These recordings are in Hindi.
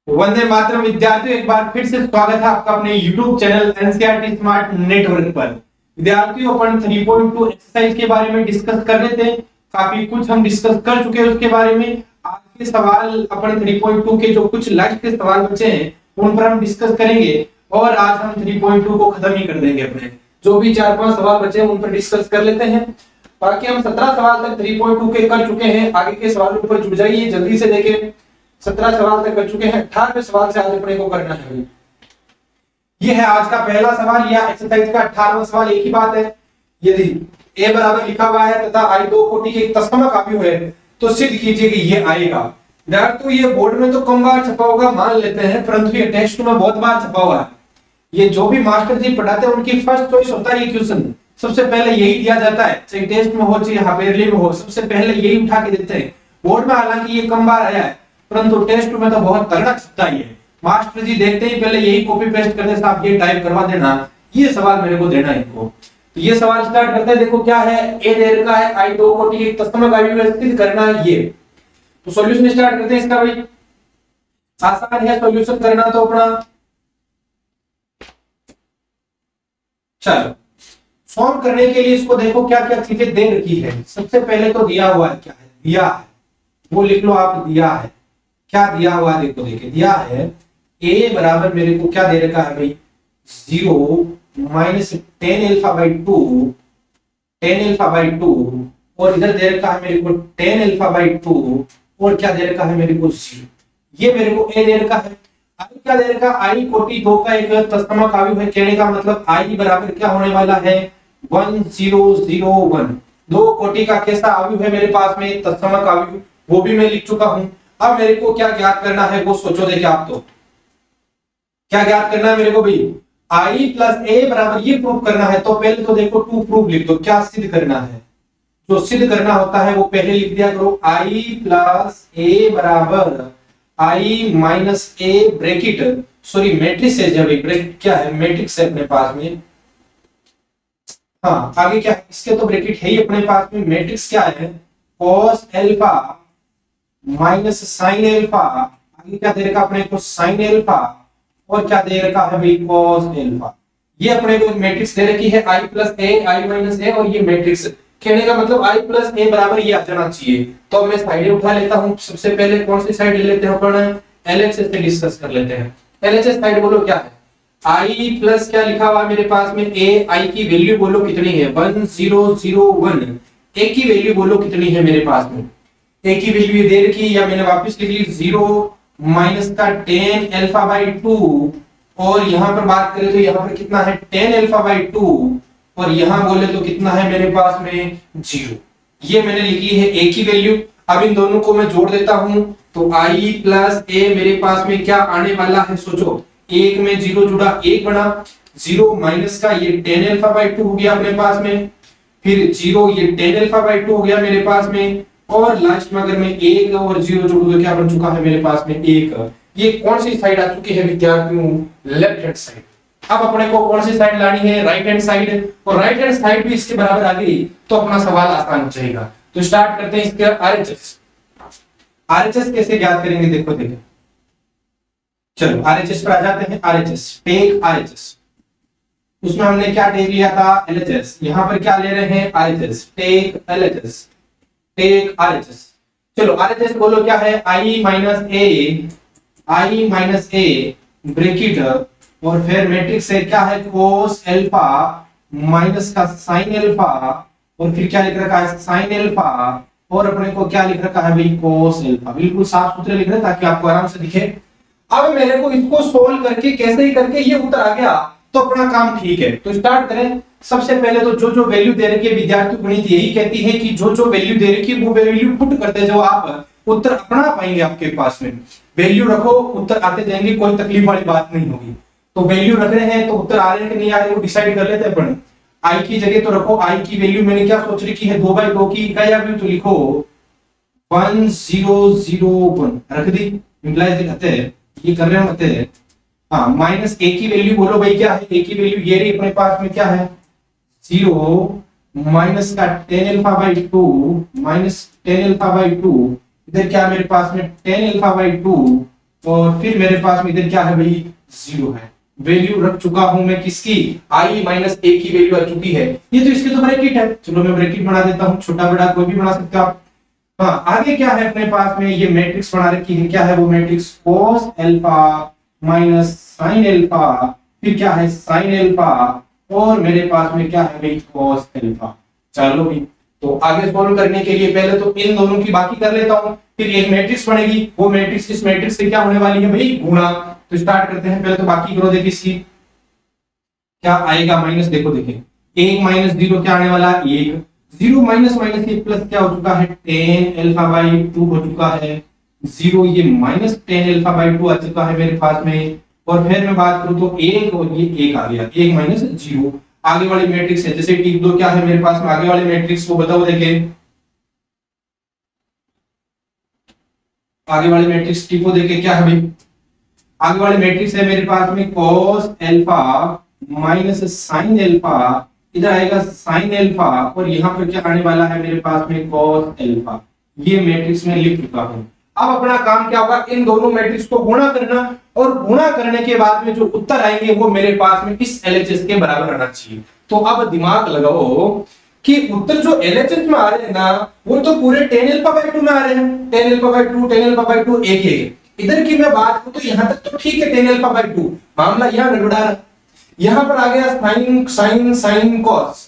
वंदे मातरम विद्यार्थियों, एक बार फिर से स्वागत है आपका अपने YouTube channel NCERT smart network पर। विद्यार्थियों, अपन 3.2 एक्सरसाइज के बारे में डिस्कस कर रहे थे। काफी कुछ हम डिस्कस कर चुके हैं उसके बारे में। आज के सवाल अपन 3.2 के जो कुछ लास्ट के सवाल बचे हैं उन पर हम डिस्कस करेंगे और आज हम 3.2 को खत्म ही कर देंगे। अपने जो भी 4-5 सवाल बचे हैं उन पर डिस्कस कर लेते हैं। बाकी हम 17 सवाल तक 3.2 के कर चुके हैं। आगे के सवालों पर जुड़ जाइए, जल्दी से देखें। 17 सवाल तक कर चुके हैं। 18वें सवाल से आज अपने को करना है। ये है आज का पहला सवाल या एक्सरसाइज का 18वां सवाल। एक ही बात है, यदि a बराबर लिखा हुआ है तथा i दो कोटि के एक तस्मक आव्यूह है तो सिद्ध कीजिए कि ये आएगा। तो ये बोर्ड में तो कम बार छपा होगा मान लेते हैं, परंतु ये टेस्ट में बहुत बार छपा हुआ है। ये जो भी मास्टर जी पढ़ाते हैं उनकी फर्स्ट चॉइस होता है ये क्वेश्चन। सबसे पहले यही दिया जाता है, चाहे टेस्ट में हो चाहे हाफेरली में हो, सबसे पहले यही उठा के देते हैं। बोर्ड में हालांकि ये कम बार आया है परंतु टेस्ट में तो बहुत तगड़ा छपता ही है। मास्टर जी देखते ही पहले यही कॉपी पेस्ट करते, साहब ये टाइप करवा देना, ये सवाल मेरे को देना इनको। तो ये सवाल स्टार्ट करते हैं। देखो क्या है, ए दे रखा है i दो कोटि एक तस्मक आव्यूह सिद्ध करना है ये। तो सॉल्यूशन स्टार्ट करते हैं इसका। भाई आसान है सॉल्यूशन करना तो अपना। चलो सॉल्व करने के लिए इसको देखो क्या क्या चीजें दे रखी है। सबसे पहले तो दिया हुआ है, क्या है दिया है वो लिख लो आप। दिया है, क्या दिया हुआ है देखो, देखिए दिया है a बराबर मेरे को क्या दे रखा है भाई, 0 minus tan alpha by two, और इधर दे रखा है मेरे को टेन एल्फा बाई टू, और क्या दे रखा है मेरे को 0। ये मेरे को a दे रखा है। आई क्या दे रखा, आई कोटि दो का एक तस्मक आव्यूह है। कहने का मतलब आई बराबर क्या होने वाला है, 1 0 0 1। दो कोटि का कैसा आव्यूह है मेरे पास में, तत्समक आव्यूह, वो भी मैं लिख चुका हूं। अब मेरे को क्या ज्ञात करना है वो सोचो। देखिए आप तो क्या ज्ञात करना है मेरे को भाई, i प्लस ए बराबर ये प्रूव करना है। तो पहले तो देखो टू प्रूव लिख दो। क्या सिद्ध करना है, जो सिद्ध करना होता है वो पहले लिख दिया करो। i प्लस ए बराबर i minus A bracket, sorry matrix है, जब ब्रैकेट क्या है, मैट्रिक्स है अपने पास में। हाँ आगे क्या है, इसके तो ब्रैकेट है ही अपने पास में। मैट्रिक्स क्या है, cos alpha minus sine alpha, आगे क्या दे रखा अपने को साइन एल्फा, और क्या दे रखा है भाई cos एल्फा। ये अपने को मैट्रिक्स दे रखी है i plus A i minus A, और ये मैट्रिक्स। कहने का मतलब i प्लस ए बराबर ये आ जाना चाहिए। तो मैं साइड उठा लेता हूं। सबसे पहले कौन सी साइड ले लेते हैं अपन, LHS से डिस्कस कर लेते हैं। LHS साइड बोलो क्या है, i प्लस क्या लिखा हुआ है मेरे पास में a, i की वैल्यू बोलो कितनी है, 1 0 0 1। a की वैल्यू बोलो कितनी है मेरे पास में, a की वैल्यू दे रखी या मैंने वापस लिख ली 0 माइनस का टेन एल्फा बाई टू, और यहां पर बात करें तो यहां पर कितना है टेन एल्फा बाई टू, और यहां बोले तो कितना है मेरे पास में 0। ये मैंने लिखी है a की वैल्यू। अब इन दोनों को मैं जोड़ देता हूं तो i प्लस ए मेरे पास में क्या आने वाला है सोचो, एक में 0 जुड़ा 1 बना, 0 माइनस का ये टेन एल्फा बाई टू हो गया अपने पास में, फिर 0 ये टेन एल्फा बाई टू हो गया मेरे पास में, और लास्ट में अगर मैं 1 और 0 जोड़ूं तो क्या बन चुका है मेरे पास में 1। ये कौन सी साइड आ चुकी है विद्यार्थियों, लेफ्ट हैंड साइड। अब अपने को कौन सी साइड लानी है, राइट हैंड साइड, और राइट हैंड साइड भी इसके बराबर आ गई तो अपना सवाल आसान हो जाएगा। तो स्टार्ट करते हैं इसका RHS। RHS कैसे ज्ञात करेंगे देखो, देखो चलो RHS पर आ जाते हैं। RHS टेक RHS, उसमें हमने क्या टेक लिया था LHS, यहां पर क्या ले रहे हैं RHS, take LHS, take RHS। चलो RHS बोलो क्या है, i माइनस ए ब्रैकेट, और फिर मैट्रिक्स है क्या है cos एल्फा माइनस का sin एल्फा, और फिर क्या लिख रखा है sin एल्फा, और अपने को क्या लिख रखा है भाई cos एल्फा। बिल्कुल साफ सुथरे लिख रहे ताकि आपको आराम से दिखे। अब मेरे को इसको सोल्व करके कैसे ही करके ये उत्तर आ गया तो अपना काम ठीक है। तो स्टार्ट करें। सबसे पहले तो जो जो वैल्यू दे रखी है, विद्यार्थी गणित यही कहती है कि जो जो वैल्यू दे रखी है वो वैल्यू पुट करते जाओ, आप उत्तर अपना पाएंगे। आपके पास में वैल्यू रखो, उत्तर आते जाएंगे, कोई तकलीफ वाली बात नहीं होगी। तो वैल्यू रख रहे हैं तो उत्तर आ रहे हैं कि नहीं आ रहे वो डिसाइड कर लेते हैं अपन। आई की जगह तो रखो, आई की वैल्यू मैंने क्या सोच रखी है 2/2 की इकाई आव्यूह, तो लिखो 1 0 0 1 रख दी। इंप्लाइज दिखाते हैं ये कर रहे होते हैं। हाँ माइनस ए की वैल्यू बोलो भाई क्या है, ए की वैल्यू ये रही अपने पास में क्या है 0 माइनस का tan alpha by two, minus tan alpha by two, इधर क्या मेरे पास में टेन एल्फा बाई टू, और फिर मेरे पास में इधर क्या है भाई, 0 है। वैल्यू रख चुका हूं मैं किसकी, i माइनस ए की वैल्यू आ चुकी है। ये तो इसके तो ब्रैकेट है, चलो मैं ब्रैकेट बना देता हूं, छोटा बड़ा कोई भी बना सकते हो आप। हाँ, आगे क्या है अपने पास में, ये मैट्रिक्स बना रखी है, क्या है वो matrix, cos alpha minus sin alpha, फिर क्या है sin अल्फा, और मेरे पास में क्या है भाई cos अल्फा। चलो भाई, तो आगे सॉल्व करने के लिए पहले तो इन दोनों की बाकी कर लेता हूं, फिर एक मैट्रिक्स बनेगी, वो मैट्रिक्स इस मैट्रिक्स से क्या होने वाली है भाई, गुणा। तो स्टार्ट करते हैं, पहले तो बाकी करो, देखिए इसकी क्या आएगा, माइनस, देखो देखिए 1 माइनस 0 क्या आने वाला, 1, 0 माइनस माइनस 1 प्लस क्या हो चुका है, tan अल्फा बाई 2 हो चुका है, 0 ये माइनस tan अल्फा बाई 2 आ चुका है मेरे पास में। और फिर मैं बात करूं तो 1 और ये 1 आ गया, 1 माइनस 0। आगे वाली मैट्रिक्स है, जैसे टिक दो, क्या है मेरे पास में आगे वाले मैट्रिक्स को बताओ, देखें आगे वाले मैट्रिक्स टिको, देखें क्या है भाई, आगे वाले मैट्रिक्स है मेरे पास में cos alpha minus sin alpha, इधर आएगा sin अल्फा, और यहाँ पर क्या आने वाला है मेरे पास में cos अल्फा। ये मैट्रिक्स में लिख चुका हूं। अब अपना काम क्या होगा, इन दोनों मैट्रिक्स को गुणा करना, और गुणा करने के बाद में जो उत्तर आएंगे वो मेरे पास में इस LHS के बराबर आना चाहिए। तो अब दिमाग लगाओ कि उत्तर जो LHS में आ रहे हैं ना, वो तो पूरे tan अल्फा बाई 2 में आ रहे हैं, tan alpha by 2 tan alpha by 2 एक है। इधर की मैं बात करूं तो यहां तक तो ठीक है, tan अल्फा बाई 2, मामला यहां गड़बड़ा रहा। यहां पर आ गया sin sin sin cos,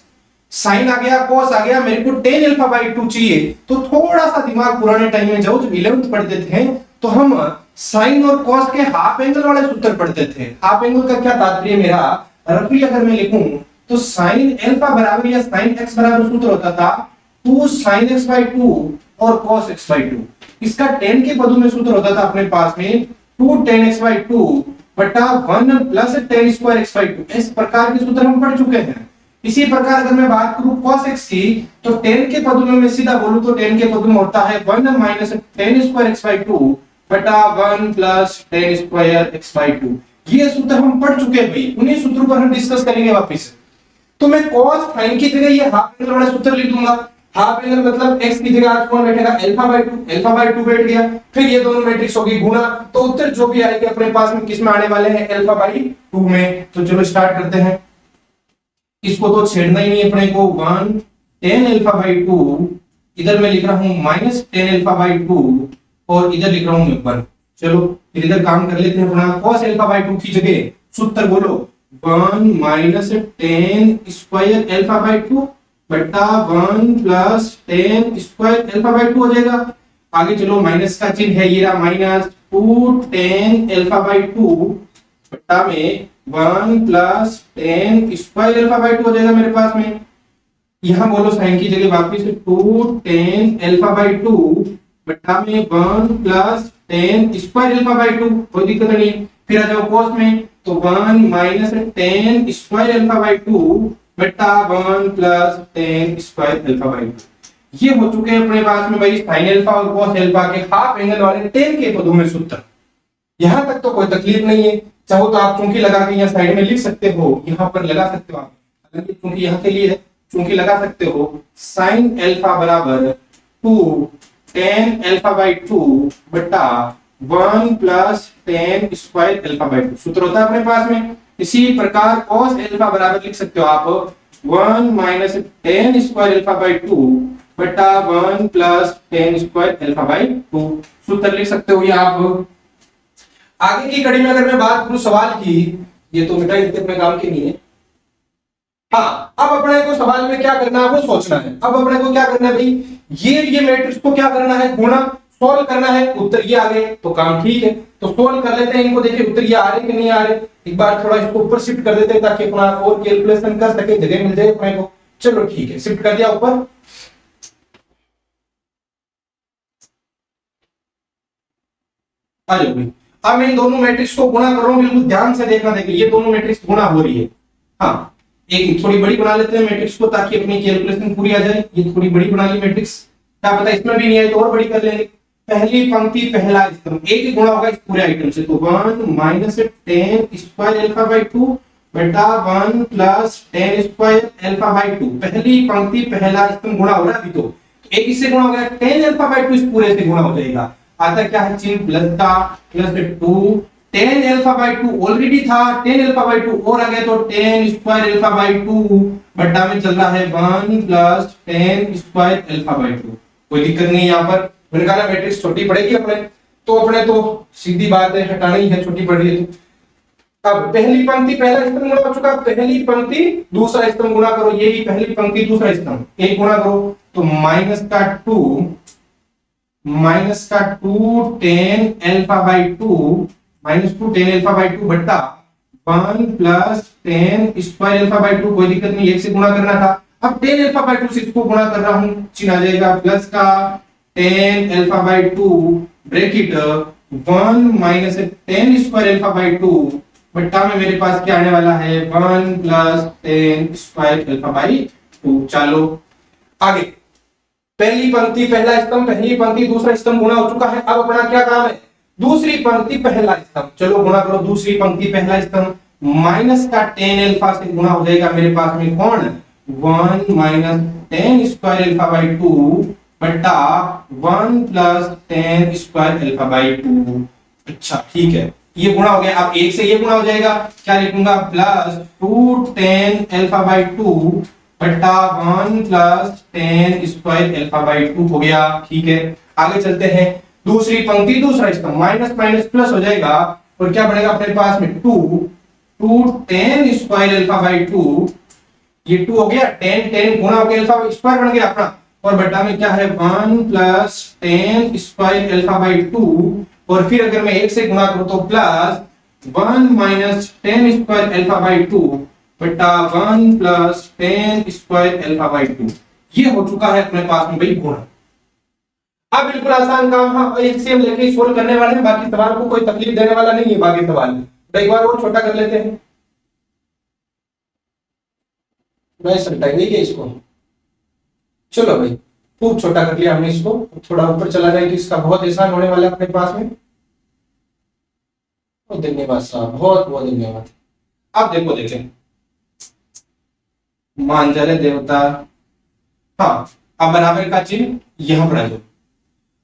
sine आ गया, cos आ गया, मेरे को tan अल्फा बाई 2 चाहिए। तो थोड़ा सा दिमाग पुराने टाइम में जाओ, जब 11th पढ़ते थे तो हम साइन और cos के हाफ एंगल वाले सूत्र पढ़ते थे। हाफ एंगल का क्या तात्पर्य मेरा, रफली अगर मैं लिखूं तो sin अल्फा बराबर या sin x बराबर सूत्र होता था 2 sin x बाई 2 और cos x बाई 2। इसका tan के पदों में सूत्र होता था अपने पास में 2 tan x बाई 2 बटा 1 plus tan square x by 2। इस प्रकार के सूत्र हम पढ़ चुके हैं। इसी प्रकार अगर मैं बात करूं cos x की, तो tan के पदों में मैं सीधा बोलूं तो tan के पदों में होता है 1 minus tan square x by 2 बटा 1 plus tan square x by 2। ये सूत्र हम पढ़ चुके हैं भाई, उन्हीं सूत्रों पर हम डिस्कस करेंगे वापस। तो मैं cos sin की जगह ये हाफ एंगल वाला सूत्र लिख दूंगा। हाफ एंगल मतलब x की जगह आज कौन बैठेगा, अल्फा बाई 2, अल्फा बाई 2 बैठ गया। फिर ये दोनों मैट्रिक्स होगी गुणा, तो उत्तर जो भी आएगा अपने पास में किस में आने वाले हैं, अल्फा बाई 2 में। तो चलो स्टार्ट करते हैं, इसको तो छेड़ना ही नहीं अपने को। 1 tan अल्फा बाई 2, इधर मैं लिख रहा हूं माइनस tan अल्फा बाई 2, और इधर लिख रहा हूं 1। चलो फिर इधर काम कर लेते हैं अपना। cos अल्फा बाई 2 की जगह सूत्र बोलो 1 minus tan square alpha by 2 बटा 1 plus tan square alpha by 2 हो जाएगा। आगे चलो, माइनस का चिन्ह है, ये रहा माइनस 2 tan अल्फा बाई 2 बटा में 1 plus tan square alpha by 2 हो जाएगा मेरे पास में। यहां बोलो साइन की जगह वापिस 2 tan अल्फा बाई 2 बटा में 1 plus tan square alpha by 2, कोई दिक्कत नहीं। फिर आ जाओ cos में, तो 1 minus tan square alpha by 2 बटा 1 plus tan square alpha by 2। ये हो चुके हैं अपने पास में भाई sin अल्फा और cos अल्फा के हाफ एंगल वाले tan के पदों में सूत्र। यहां तक तो कोई तकलीफ नहीं है, चाहो तो आप चूंकि लगा के यहाँ साइड में लिख सकते हो, यहाँ पर लगा सकते हो आप, चूंकि यहाँ के लिए है, चूंकि लगा सकते हो sin अल्फा बराबर 2 tan अल्फा बाई 2 बटा 1 plus tan square alpha by 2 सूत्र होता है अपने पास में। इसी प्रकार cos अल्फा बराबर लिख सकते हो आप 1 minus tan square alpha by 2 बटा 1 plus tan square alpha by 2 सूत्र लिख सकते हो ये आप। आगे की कड़ी में अगर मैं बात करूं सवाल की, ये तो मिटा देते अपने काम की नहीं है। हाँ, अब अपने को सवाल में क्या करना है वो सोचना है। अब अपने को क्या करना है भाई, ये मैट्रिक्स को क्या करना है, गुणा, सॉल्व करना है। उत्तर ये आ गए तो काम ठीक है, तो सॉल्व कर लेते हैं इनको। देखिए उत्तर ये आ रहे कि नहीं आ रहे, एक बार थोड़ा इसको ऊपर शिफ्ट कर देते हैं ताकि अपना और कैलकुलेशन कर सके, जगह मिल जाए अपने को। चलो ठीक है, शिफ्ट कर दिया ऊपर। आ जाओ भाई, अब मैं इन दोनों मैट्रिक्स को गुणा कर रहा हूं, बिल्कुल ध्यान से देखना। देखिए ये दोनों मैट्रिक्स गुणा हो रही है। हाँ, एक थोड़ी बड़ी बना लेते हैं मैट्रिक्स को ताकि अपनी कैलकुलेशन पूरी आ जाए। ये थोड़ी बड़ी बना ली मैट्रिक्स, क्या पता इसमें भी नहीं आए तो और बड़ी कर लेंगे। पहली पंक्ति पहला स्तंभ, एक ही गुणा होगा इस पूरे आइटम से, तो 1 minus tan square alpha by 2 बटा 1 plus tan square alpha by 2। पहली पंक्ति पहला स्तंभ गुणा हो रहा है अभी तो एक इससे गुणा हो गया, tan अल्फा बाई 2 इस पूरे से गुणा हो जाएगा। आता क्या है चिन्ह प्लस का, plus 2 tan alpha by 2 already था, tan अल्फा बाई 2 और आ गया तो tan स्क्वायर अल्फा बाई 2 बट्टा में चल रहा है 1 plus tan square alpha by 2। कोई दिक्कत नहीं यहाँ पर, मैंने कहा मैट्रिक्स छोटी पड़ेगी अपने तो सीधी बात है, हटाना ही है, छोटी पड़ रही है। तो अब पहली पंक्ति पहला स्तंभ गुणा हो चुका, पहली पंक्ति दूसरा स्तंभ गुणा करो, ये भी पहली पंक्ति दूसरा स्तंभ, एक गुणा करो तो माइनस का 2 tan alpha by 2 -2 tan alpha by 2 बट्टा 1 plus tan square alpha by 2। कोई दिक्कत नहीं, एक से गुणा करना था। अब tan अल्फा बाई 2 से इसको गुणा कर रहा हूं, चिन्ह आ जाएगा प्लस का tan alpha by 2 bracket 1 minus tan square alpha by 2 बट्टा में मेरे पास क्या आने वाला है 1 plus tan square alpha by 2। चलो आगे, पहली पंक्ति पहला स्तंभ, पहली पंक्ति दूसरा स्तंभ गुणा हो चुका है। अब अपना क्या काम है, दूसरी पंक्ति पहला स्तंभ, चलो गुणा करो दूसरी पंक्ति पहला स्तंभ, माइनस का tan अल्फा से गुणा हो जाएगा मेरे पास में कौन 1 minus tan square alpha by 2 बट्टा 1 plus tan square alpha by 2। अच्छा ठीक है, ये गुणा हो गया। अब एक से ये गुणा हो जाएगा, क्या लिखूंगा प्लस 2 tan अल्फा बाई 2 बट्टा 1 plus tan square alpha by 2 हो गया। ठीक है, आगे चलते हैं, दूसरी पंक्ति दूसरा स्तंभ, माइनस माइनस प्लस हो जाएगा और क्या बनेगा अपने पास में 2 tan स्क्वायर अल्फा बाई 2, ये 2 हो गया, tan गुणा हो गया अल्फा स्क्वायर बन गया अपना, और बट्टा में क्या है 1 plus tan square alpha by 2, और फिर अगर मैं एक से गुणा करूं तो plus 1 minus tan square alpha by 2 बट्टा 1 plus tan square alpha by 2। ये हो चुका है अपने पास में भाई गुणा। अब बिल्कुल आसान काम, हाँ एक से हम लेके सोल्व करने वाले हैं, बाकी सवाल को कोई तकलीफ देने वाला नहीं है बाकी सवाल में। तो एक बार और छोटा कर लेते हैं, हटाएंगे इसको, चलो भाई खूब छोटा कर लिया हमने इसको, थोड़ा ऊपर चला जाए तो इसका बहुत आसान होने वाला है अपने पास में। बहुत धन्यवाद साहब, बहुत बहुत धन्यवाद। अब देखो देखें, मान जा रहे देवता, हाँ अब बराबर का चिन्ह यहां पर आ जाओ।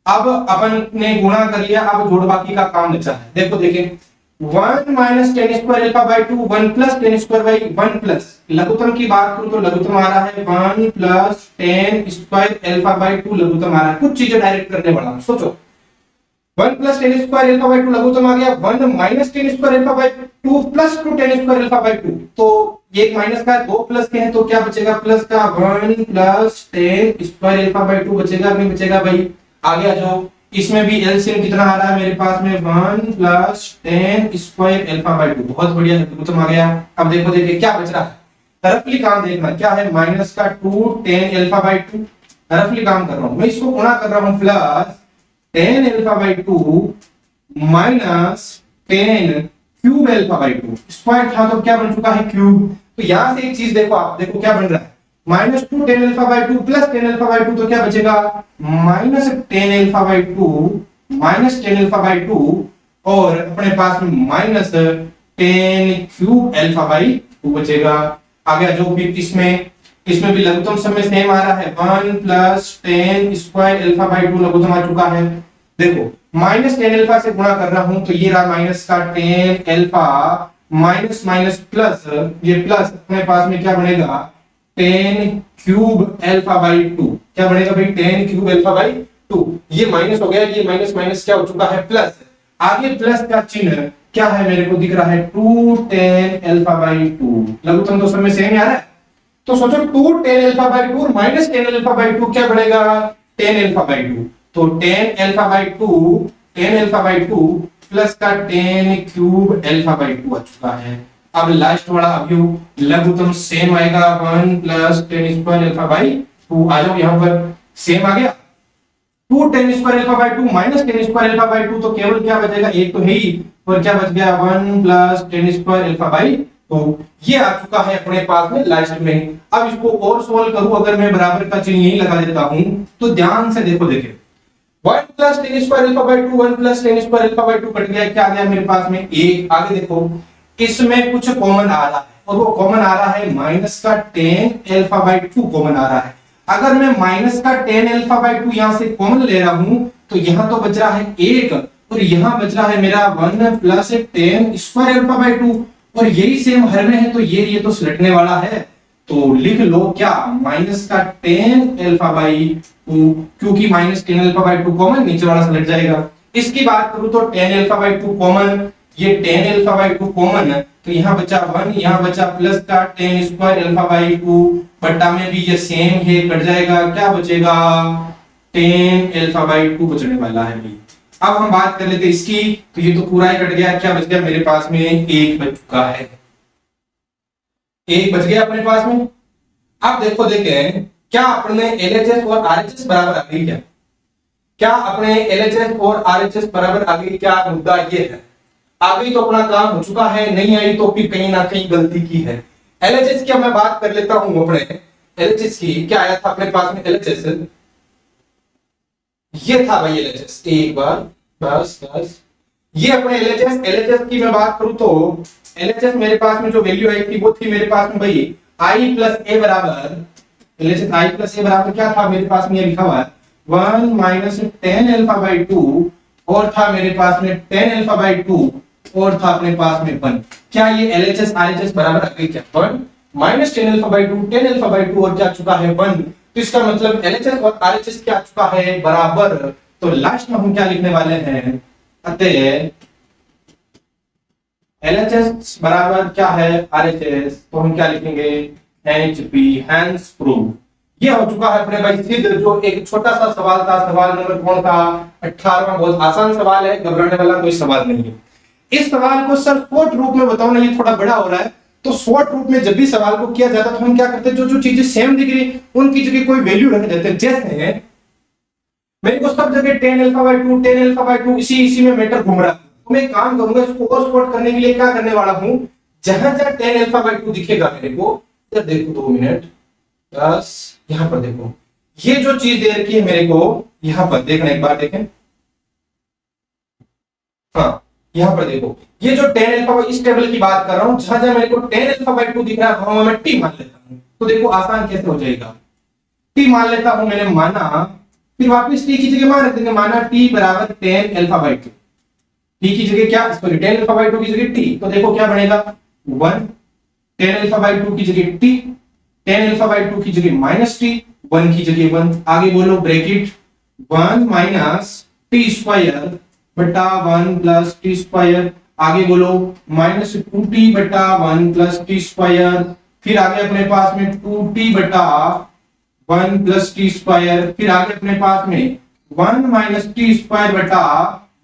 अब अपन ने गुणा कर लिया, अब जोड़ बाकी का काम बचा है। देखो देखें 1 minus tan square alpha by 2 1 plus tan square by 1 plus, लघुत्तम की बात करूं तो लघुत्तम आ रहा है 1 plus tan square alpha by 2 लघुत्तम आ रहा है। कुछ चीजें डायरेक्ट करने वाला हूं, सोचो 1 plus tan square alpha by 2 लघुत्तम आ गया, 1 minus tan square alpha by 2 plus 2 tan square alpha by 2, तो ये एक माइनस का दो प्लस के हैं तो क्या बचेगा प्लस का 1 plus tan square alpha by 2 बचेगा, नहीं बचेगा भाई। आगे आ जाओ, इसमें भी एलसीएम कितना आ रहा है मेरे पास में 1 plus tan square alpha by 2, बहुत बढ़िया लघुत्तम आ गया। अब देखो देखिए क्या बच रहा है, रफली काम देखना क्या है, माइनस का 2 tan अल्फा बाई 2, रफली काम कर रहा हूं मैं, इसको गुणा कर रहा हूं plus tan alpha by 2 minus tan cube alpha by 2, square था तो क्या बन चुका है क्यूब। तो यहां से एक चीज देखो, आप देखो क्या बन रहा है -2 tan alpha by 2 plus tan alpha by 2, तो क्या बचेगा minus tan alpha by 2 minus tan alpha by 2, और अपने पास में minus tan cube alpha by 2 बचेगा। आगे जो भी इसमें भी लघुत्तम समय सेम आ रहा है 1 plus tan square alpha by 2 लघुत्तम आ चुका है। देखो माइनस tan अल्फा से गुणा कर रहा हूं तो ये रहा माइनस का tan alpha minus minus plus, ये प्लस अपने पास में क्या बनेगा tan क्यूब अल्फा बाई 2, क्या बनेगा भाई tan क्यूब अल्फा बाई 2, ये माइनस हो गया, ये माइनस माइनस क्या हो चुका है प्लस। आगे प्लस का चिन्ह क्या है मेरे को दिख रहा है 2 tan अल्फा बाई 2, लघुत्तम तो समय सेम ही आ रहा है, तो सोचो 2 tan alpha by 2 minus tan alpha by 2 क्या बनेगा tan अल्फा बाई 2, तो tan अल्फा बाई 2 प्लस का tan क्यूब अल्फा बाई 2 आ चुका है। अब लास्ट वाला अवयव लघुत्तम सेम आएगा 1 plus tan square alpha by 2, आ जाओ यहाँ पर सेम आ गया, 2 tan square alpha by 2 minus tan square alpha by 2, तो केवल क्या बचेगा एक तो है ही, और क्या बच गया 1 plus tan square alpha by 2, ये आ चुका है अपने पास में लास्ट में। अब इसको और सोल्व करूं, अगर मैं बराबर का चिन्ह यही लगा देता हूं तो ध्यान से देखो, देखिए 1 plus tan square alpha by 2 1 plus tan square alpha by 2 cut गया, क्या आ गया मेरे पास में एक। आगे देखो इसमें कुछ कॉमन आ रहा है, और वो कॉमन आ रहा है माइनस का tan अल्फा बाई 2 कॉमन आ रहा है। अगर मैं माइनस का tan अल्फा बाई 2 यहां से कॉमन ले रहा हूं तो यहाँ तो बच रहा है 1 और यहाँ बच रहा है मेरा 1 प्लस 10 स्क्वायर अल्फा बाई 2 और यही सेम हर में है तो ये तो सुलटने वाला है। तो लिख लो क्या माइनस का 10 अल्फा बाई 2 क्योंकि माइनस 10 अल्फा बाई 2 कॉमन नीचे वाला सुलट जाएगा। इसकी बात करूं तो 10 अल्फा बाई 2 कॉमन, ये 10 अल्फा बाई 2 कॉमन है तो यहाँ बचा 1, यहाँ बचा प्लस का 10 स्क्वायर अल्फा बाई 2 बट्टा में भी ये सेम है कट जाएगा, क्या बचेगा 10 अल्फा बाई 2 बचने वाला है भाई। अब हम बात कर लेते इसकी, तो ये तो पूरा ही कट गया, क्या बच गया मेरे पास में 1 बच चुका है, 1 बच गया अपने पास में। अब देखो देखें क्या अपने LHS और RHS बराबर आ गई क्या अपने LHS और RHS बराबर आ गई क्या, मुद्दा ये है। आ गई तो अपना काम हो चुका है, नहीं आई तो फिर कहीं ना कहीं गलती की है। LHS की मैं बात कर लेता हूं अपने LHS की, क्या आया था अपने पास में LHS, ये था भाई LHS, एक बार बस ये अपने LHS की मैं बात करूं तो LHS मेरे पास में जो वैल्यू आई थी वो थी मेरे पास में भाई I प्लस ए बराबर, LHS I प्लस ए बराबर क्या था मेरे पास में, ये लिखा हुआ है 1 माइनस 10 अल्फा बाई 2 और था मेरे पास में 10 अल्फा बाई 2 और था अपने पास में 1। क्या ये LHS RHS बराबर आ गई क्या, 1 minus 10 alpha by 2 10 alpha by 2 और क्या चुका है 1, तो इसका मतलब LHS और RHS क्या चुका है बराबर। तो लास्ट में हम क्या लिखने वाले हैं, अतः LHS बराबर क्या है RHS, तो हम क्या लिखेंगे HP, हैंस प्रूव। ये हो चुका है अपने भाई सिद्ध, जो एक छोटा सा सवाल था, सवाल नंबर कौन था 18वां, बहुत आसान सवाल है, घबराने वाला कोई सवाल नहीं है। इस सवाल को सर शॉर्ट रूप में बताओ ना, ये थोड़ा बड़ा हो रहा है, तो शॉर्ट रूप में जब भी सवाल को किया जाता है तो हम क्या करते हैं, जो चीजें सेम दिख रही उनकी जगह कोई वैल्यू रख देते हैं। जैसे मेरे को सब जगह 10 अल्फा बाई 2 10 अल्फा बाई 2 इसी में मैटर घूम रहा है, तो मैं काम करूंगा इसको और शॉर्ट करने के लिए क्या करने वाला हूं, जहां जहां 10 अल्फा बाई 2 दिखेगा मेरे को, इधर देखो 2 मिनट बस, यहां पर देखो ये जो चीज दे रखी है मेरे को, यहां पर देखना एक बार देखें, हाँ यहां पर देखो ये जो 10 अल्फा बाई, इस टेबल की बात कर रहा हूं, जहां जहां मेरे को 10 अल्फा बाई 2 दिख रहा है वहां मैं टी मान लेता हूं। तो देखो आसान कैसे हो जाएगा, टी मान लेता हूं मैंने माना, फिर वापस टी की जगह मान रख देंगे, माना टी बराबर 10 अल्फा बाई 2, टी की जगह क्या, सॉरी 10 अल्फा बाई 2 की जगह टी, तो देखो क्या बनेगा 1, 10 अल्फा बाई 2 की जगह टी, 10 अल्फा बाई 2 की जगह माइनस टी, 1 की जगह 1, आगे बोलो ब्रैकेट 1 माइनस टी स्क्वायर बटा 1 प्लस टी स्क्वायर, आगे बोलो माइनस 2t बटा 1 प्लस टी स्क्वायर, फिर आगे अपने पास में 2t बटा 1 प्लस टी स्क्वायर, फिर आगे अपने पास में 1 माइनस टी स्क्वायर बटा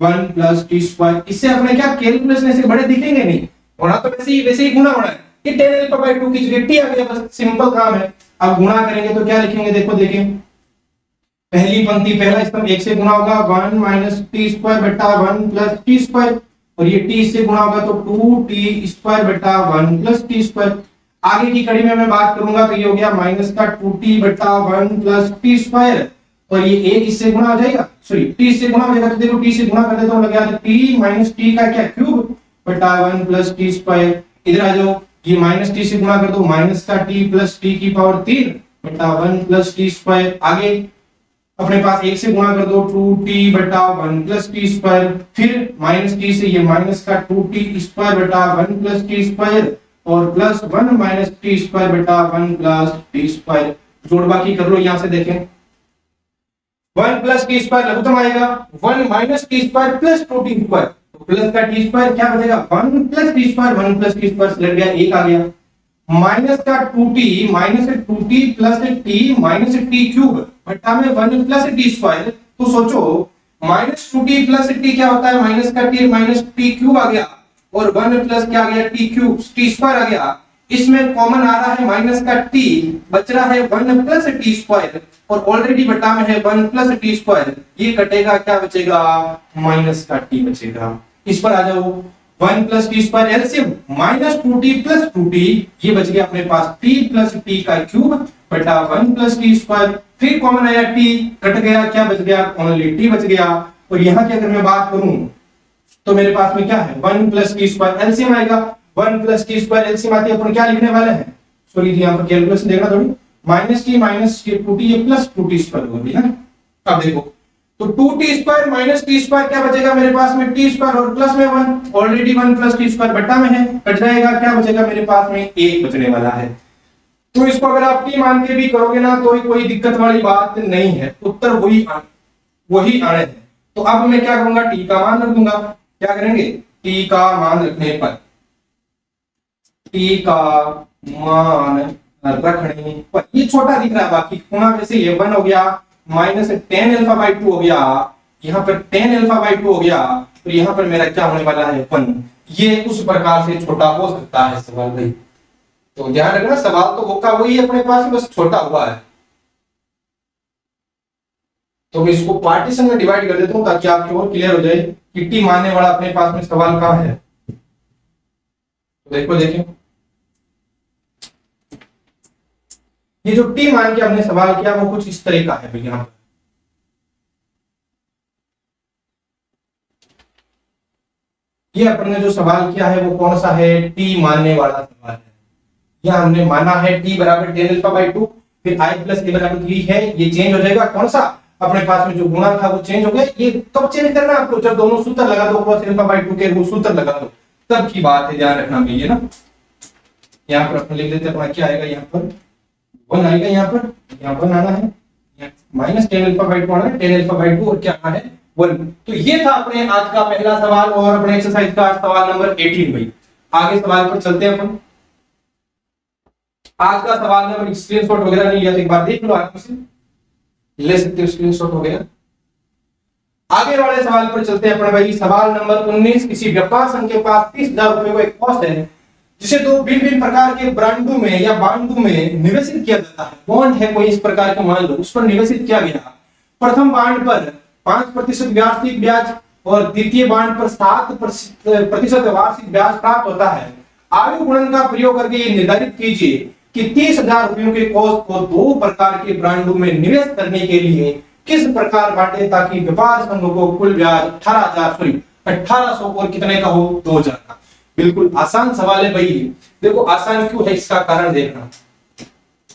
1 प्लस टी स्क्वायर। इससे अपने क्या कैलकुलेशन ऐसे बड़े दिखेंगे नहीं, होना तो वैसे ही गुणा होना है, ये 10 अल्फा बाई 2 की जगह टी आ गया, बस सिंपल काम है। अब गुणा करेंगे तो क्या लिखेंगे, देखो देखें पहली पंक्ति पहला स्तंभ 1 से गुणा होगा 1 माइनस टी स्क्वायर बटा 1 प्लस टी स्क्वायर, और ये टी से गुणा होगा तो 2t स्क्वायर बटा 1 प्लस टी स्क्वायर। आगे की कड़ी में मैं बात करूंगा तो ये हो गया माइनस का 2t बटा 1 प्लस टी स्क्वायर, और ये एक इससे गुणा हो जाएगा, सॉरी टी से गुणा हो जाएगा, तो देखो टी से गुणा कर देता हूं, लग गया t माइनस टी का क्या क्यूब बटा 1 प्लस टी स्क्वायर। इधर आ जाओ, ये माइनस टी से गुणा कर दो, माइनस का t प्लस टी की पावर 3 बटा 1 प्लस टी स्क्वायर। आगे अपने पास 1 से गुणा कर दो 2t बटा 1 प्लस टी स्क्वायर, फिर माइनस टी से ये माइनस का 2t स्क्वायर बटा 1 प्लस टी स्क्वायर, और प्लस 1 माइनस टी स्क्वायर बटा 1 प्लस टी स्क्वायर। जोड़ बाकी कर लो, यहां से देखें 1 प्लस टी स्क्वायर लघुत्तम आएगा, 1 minus T square plus 2t square, तो प्लस का टी स्क्वायर क्या बचेगा 1 plus T square, 1 plus T square से लग गया 1 आ गया, माइनस का 2t minus 2t plus t minus t cube बटा में 1 प्लस टी स्क्वायर। तो सोचो माइनस 2t प्लस t क्या होता है, माइनस का t माइनस t क्यूब आ गया, और 1 प्लस क्या आ गया t क्यूब t स्क्वायर आ गया, इसमें कॉमन आ रहा है माइनस का t, बच रहा है 1 प्लस टी स्क्वायर, और ऑलरेडी बटा में है 1 प्लस टी स्क्वायर, ये कटेगा क्या बचेगा माइनस का t बचेगा। इस पर आ जाओ 1 plus T square LCM minus 2t plus 2t, ये बच गया अपने पास t प्लस t का क्यूब बटा 1 प्लस टी स्क्वायर, फिर कॉमन आया t, कट गया, क्या बच गया ओनली t बच गया। और यहां की अगर मैं बात करूं तो मेरे पास में क्या है 1 प्लस टी स्क्वायर एलसीएम आएगा, 1 प्लस टी स्क्वायर एलसीएम आती है, अपन क्या लिखने वाले हैं, सॉरी यहां पर कैलकुलेशन देखना थोड़ी, माइनस टी 2t ये प्लस 2t स्क्वायर होगी ना। अब देखो तो 2t² माइनस t² क्या बचेगा मेरे पास में, t² और प्लस में 1, ऑलरेडी 1 प्लस t² बटा में है, कट जाएगा, क्या बचेगा मेरे पास में 1 बचने वाला है। तो इसको अगर आप t मान के भी करोगे ना तो कोई दिक्कत वाली बात नहीं है, उत्तर वही आने है। तो अब मैं क्या करूंगा, t का मान रख दूंगा। क्या करेंगे, t का मान रखने पर, t का मान रखने पर ये छोटा दिख रहा है, बाकी गुणा वैसे ये 1 हो गया, माइनस tan α/2 हो गया, यहाँ पर tan α/2 हो गया, तो यहाँ पर मेरा क्या होने वाला है 1। ये उस प्रकार से छोटा हो सकता है सवाल भाई, तो ध्यान रखना सवाल तो होगा वही अपने पास, बस छोटा हुआ है। तो मैं इसको पार्टीशन में डिवाइड कर देता हूं ताकि आपको और क्लियर हो जाए कि टी मानने वाला अपने पास में सवाल कहां है। तो देखिए ये जो टी मान के हमने सवाल किया वो कुछ इस तरह का है भैया। यहाँ पर ये अपन ने जो सवाल किया है वो कौन सा है, टी मानने वाला सवाल है। यह हमने माना है t बराबर tan α/2, फिर i प्लस a बराबर 3 है, ये चेंज हो जाएगा कौन सा, अपने पास में जो गुणा था वो चेंज हो गया। ये कब चेंज करना है आपको, जब दोनों सूत्र लगा दो, cos α/2 के वो सूत्र लगा दो, तब की बात है, ध्यान रखना भैया ना। यहाँ पर अपन लिख देते हैं अपना क्या आएगा, यहाँ पर 1 आएगा, यहाँ पर आना है माइनस tan α/2 आना है, tan α/2 और क्या आना है 1। तो ये था अपने आज का पहला सवाल और अपने एक्सरसाइज का सवाल नंबर 18 भाई। आगे सवाल पर चलते हैं अपन। आज का सवाल नंबर स्क्रीनशॉट वगैरह नहीं लिया तो एक बार देख लो, आराम से ले सकते हो स्क्रीनशॉट वगैरह। आगे वाले सवाल पर चलते हैं अपन भाई। सवाल नंबर 19, किसी व्यापार संघ के पास 30,000 रुपए का एक कॉस्ट है जिसे दो भिन्न प्रकार के ब्रांडों में या बांडों में निवेशित किया जाता है। बॉन्ड है कोई इस प्रकार के, मान लो उस पर निवेशित किया गया। प्रथम बांड पर 5% वार्षिक ब्याज और द्वितीय बांड पर 7% वार्षिक ब्याज प्राप्त होता है। आयु गुणन का प्रयोग करके ये निर्धारित कीजिए कि 30,000 रुपयों के कॉस्ट को दो प्रकार के ब्रांडों में निवेश करने के लिए किस प्रकार बांटे ताकि व्यापार संघ को कुल ब्याज 1800 और कितने का हो, 2,000 का। बिल्कुल आसान सवाल है भाई। देखो आसान क्यों है इसका कारण देखना।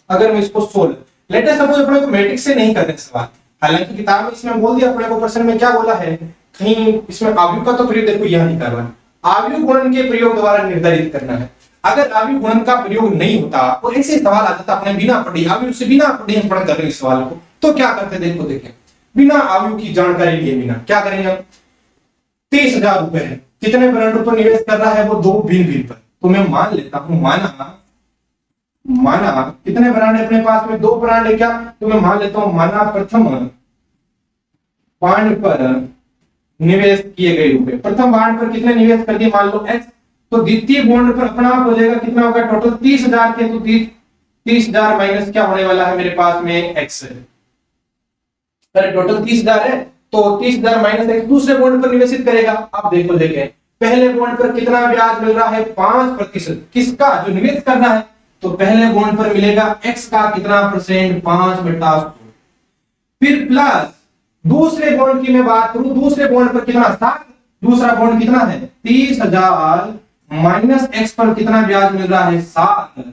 अगर मैं इसको सोल्व, लेट अस सपोज अपने को मैट्रिक्स से नहीं करने सवाल, हालांकि किताब में इसमें बोल दिया अपने को, प्रश्न में क्या बोला है, कहीं इसमें आव्यूह का तो प्रयोग देखो यह नहीं करना, आव्यूह गुणन के प्रयोग द्वारा निर्धारित करना है। अगर आव्यूह गुणन का प्रयोग नहीं होता और ऐसे सवाल आ जाता अपने बिना पढ़े, आव्यूह से बिना पढ़े हम पढ़ कर रहे इस सवाल को, तो क्या करते देखो देखें, बिना आव्यूह की जानकारी लिए बिना क्या करेंगे हम, 30,000 रुपए है, कितने ब्रांडों पर निवेश कर रहा है वो दो भिन्न पर। तो मैं मान लेता हूं, माना कितने ब्रांड है अपने पास में, दो ब्रांड है क्या, तो मैं मान लेता हूं माना प्रथम बांड पर निवेश किए गए रुपए, प्रथम बांड पर कितने निवेश कर दिए मान लो x, तो द्वितीय बॉन्ड पर अपना आप हो जाएगा कितना होगा, टोटल 30,000 के, तो 30,000 माइनस क्या होने वाला है मेरे पास में x है, टोटल 30,000 है तो 30,000 माइनस x दूसरे बॉन्ड पर निवेशित करेगा। अब देखो देखें पहले बॉन्ड पर कितना ब्याज मिल रहा है 5%, किसका, जो निवेश करना है, तो पहले बॉन्ड पर मिलेगा x का कितना परसेंट, 5/100। फिर प्लस दूसरे बॉन्ड की मैं बात करूं, दूसरे बॉन्ड पर कितना 7, दूसरा बॉन्ड कितना है 30,000 माइनस x पर कितना ब्याज मिल रहा है 7,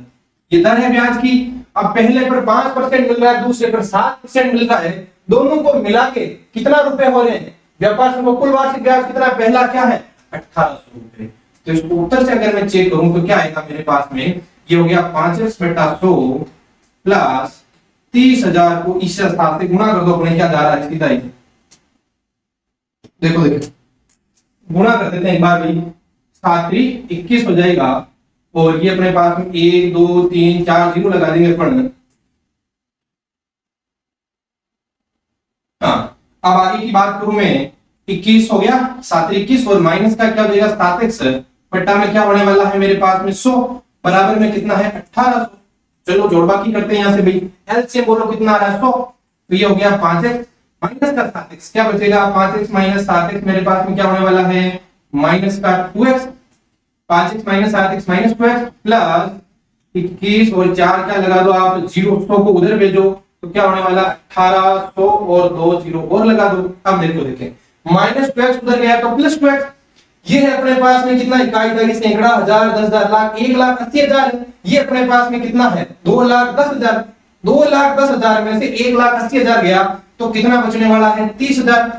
ये दर है ब्याज की। अब पहले पर 5% मिल रहा है, दूसरे पर 7% मिल रहा है, दोनों को मिला के कितना रुपए हो रहे हैं, व्यापार संघ कुल वार्षिक ब्याज कितना, पहला क्या है 1800 रुपए। तो इसको उत्तर से अगर मैं चेक करूं तो क्या आएगा मेरे पास में, ये हो गया 5/100 प्लस 30,000 को इस 7 से गुणा कर दो, अपने क्या जा रहा है सीधा ही, देखो गुणा कर देते हैं एक बार भाई, 7 3 21 हो जाएगा, और ये अपने पास में 1 2 3 4 जीरो लगा देंगे अपन। हाँ, अब आगे की बात करूं मैं, 21 हो गया, 7 21 और माइनस का क्या हो जाएगा 7x, बट्टा में क्या होने वाला है मेरे पास में 100, बराबर में कितना है 1800। चलो जोड़बाकी करते हैं यहाँ से भाई, एलसीएम बोलो कितना आ रहा है 100, तो ये हो गया 5x माइनस का 7x, क्या बचेगा 5x माइनस 7x, मेरे पास में क्या होने वाला है माइनस का 2x, 5x minus 7x minus 2x plus 21 और 4 क्या लगा दो आप 0, 100 को उधर भेजो तो क्या होने वाला 1800 और 2 जीरो और लगा दो। अब देखो देखें माइनस 2x उधर गया तो प्लस 2x, ये है अपने पास में कितना, इकाई दर सैकड़ा, हजार, 10,000, लाख, 1,80,000, ये अपने पास में कितना है 2,10,000, 2,10,000 में से 1,80,000 गया, तो तो कितना बचने वाला है 30,000।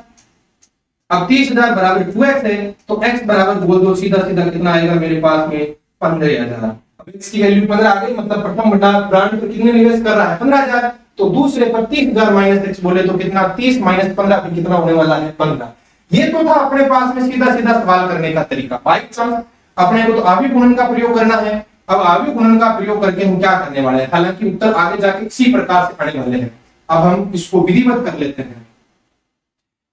अब 30,000 बराबर 2x है तो x बराबर बोल दो सीधा सीधा कितना आएगा मेरे पास में 15,000। अब x की वैल्यू 15 आ गई, मतलब प्रथम ब्रांड पर कितने निवेश कर रहा है 15,000, तो दूसरे पर 30,000 माइनस x बोले तो कितना 30 माइनस 15 फिर कितना होने वाला है 15। ये तो था अपने पास में सीधा सीधा सवाल करने का तरीका। बाई चांस अपने को तो आव्यूह गुणन का प्रयोग करना है। अब आव्यूह गुणन का प्रयोग करके हम क्या करने वाले हैं, हालांकि उत्तर आगे जाके इसी प्रकार से आने वाले हैं। अब हम इसको विधिवत कर लेते हैं,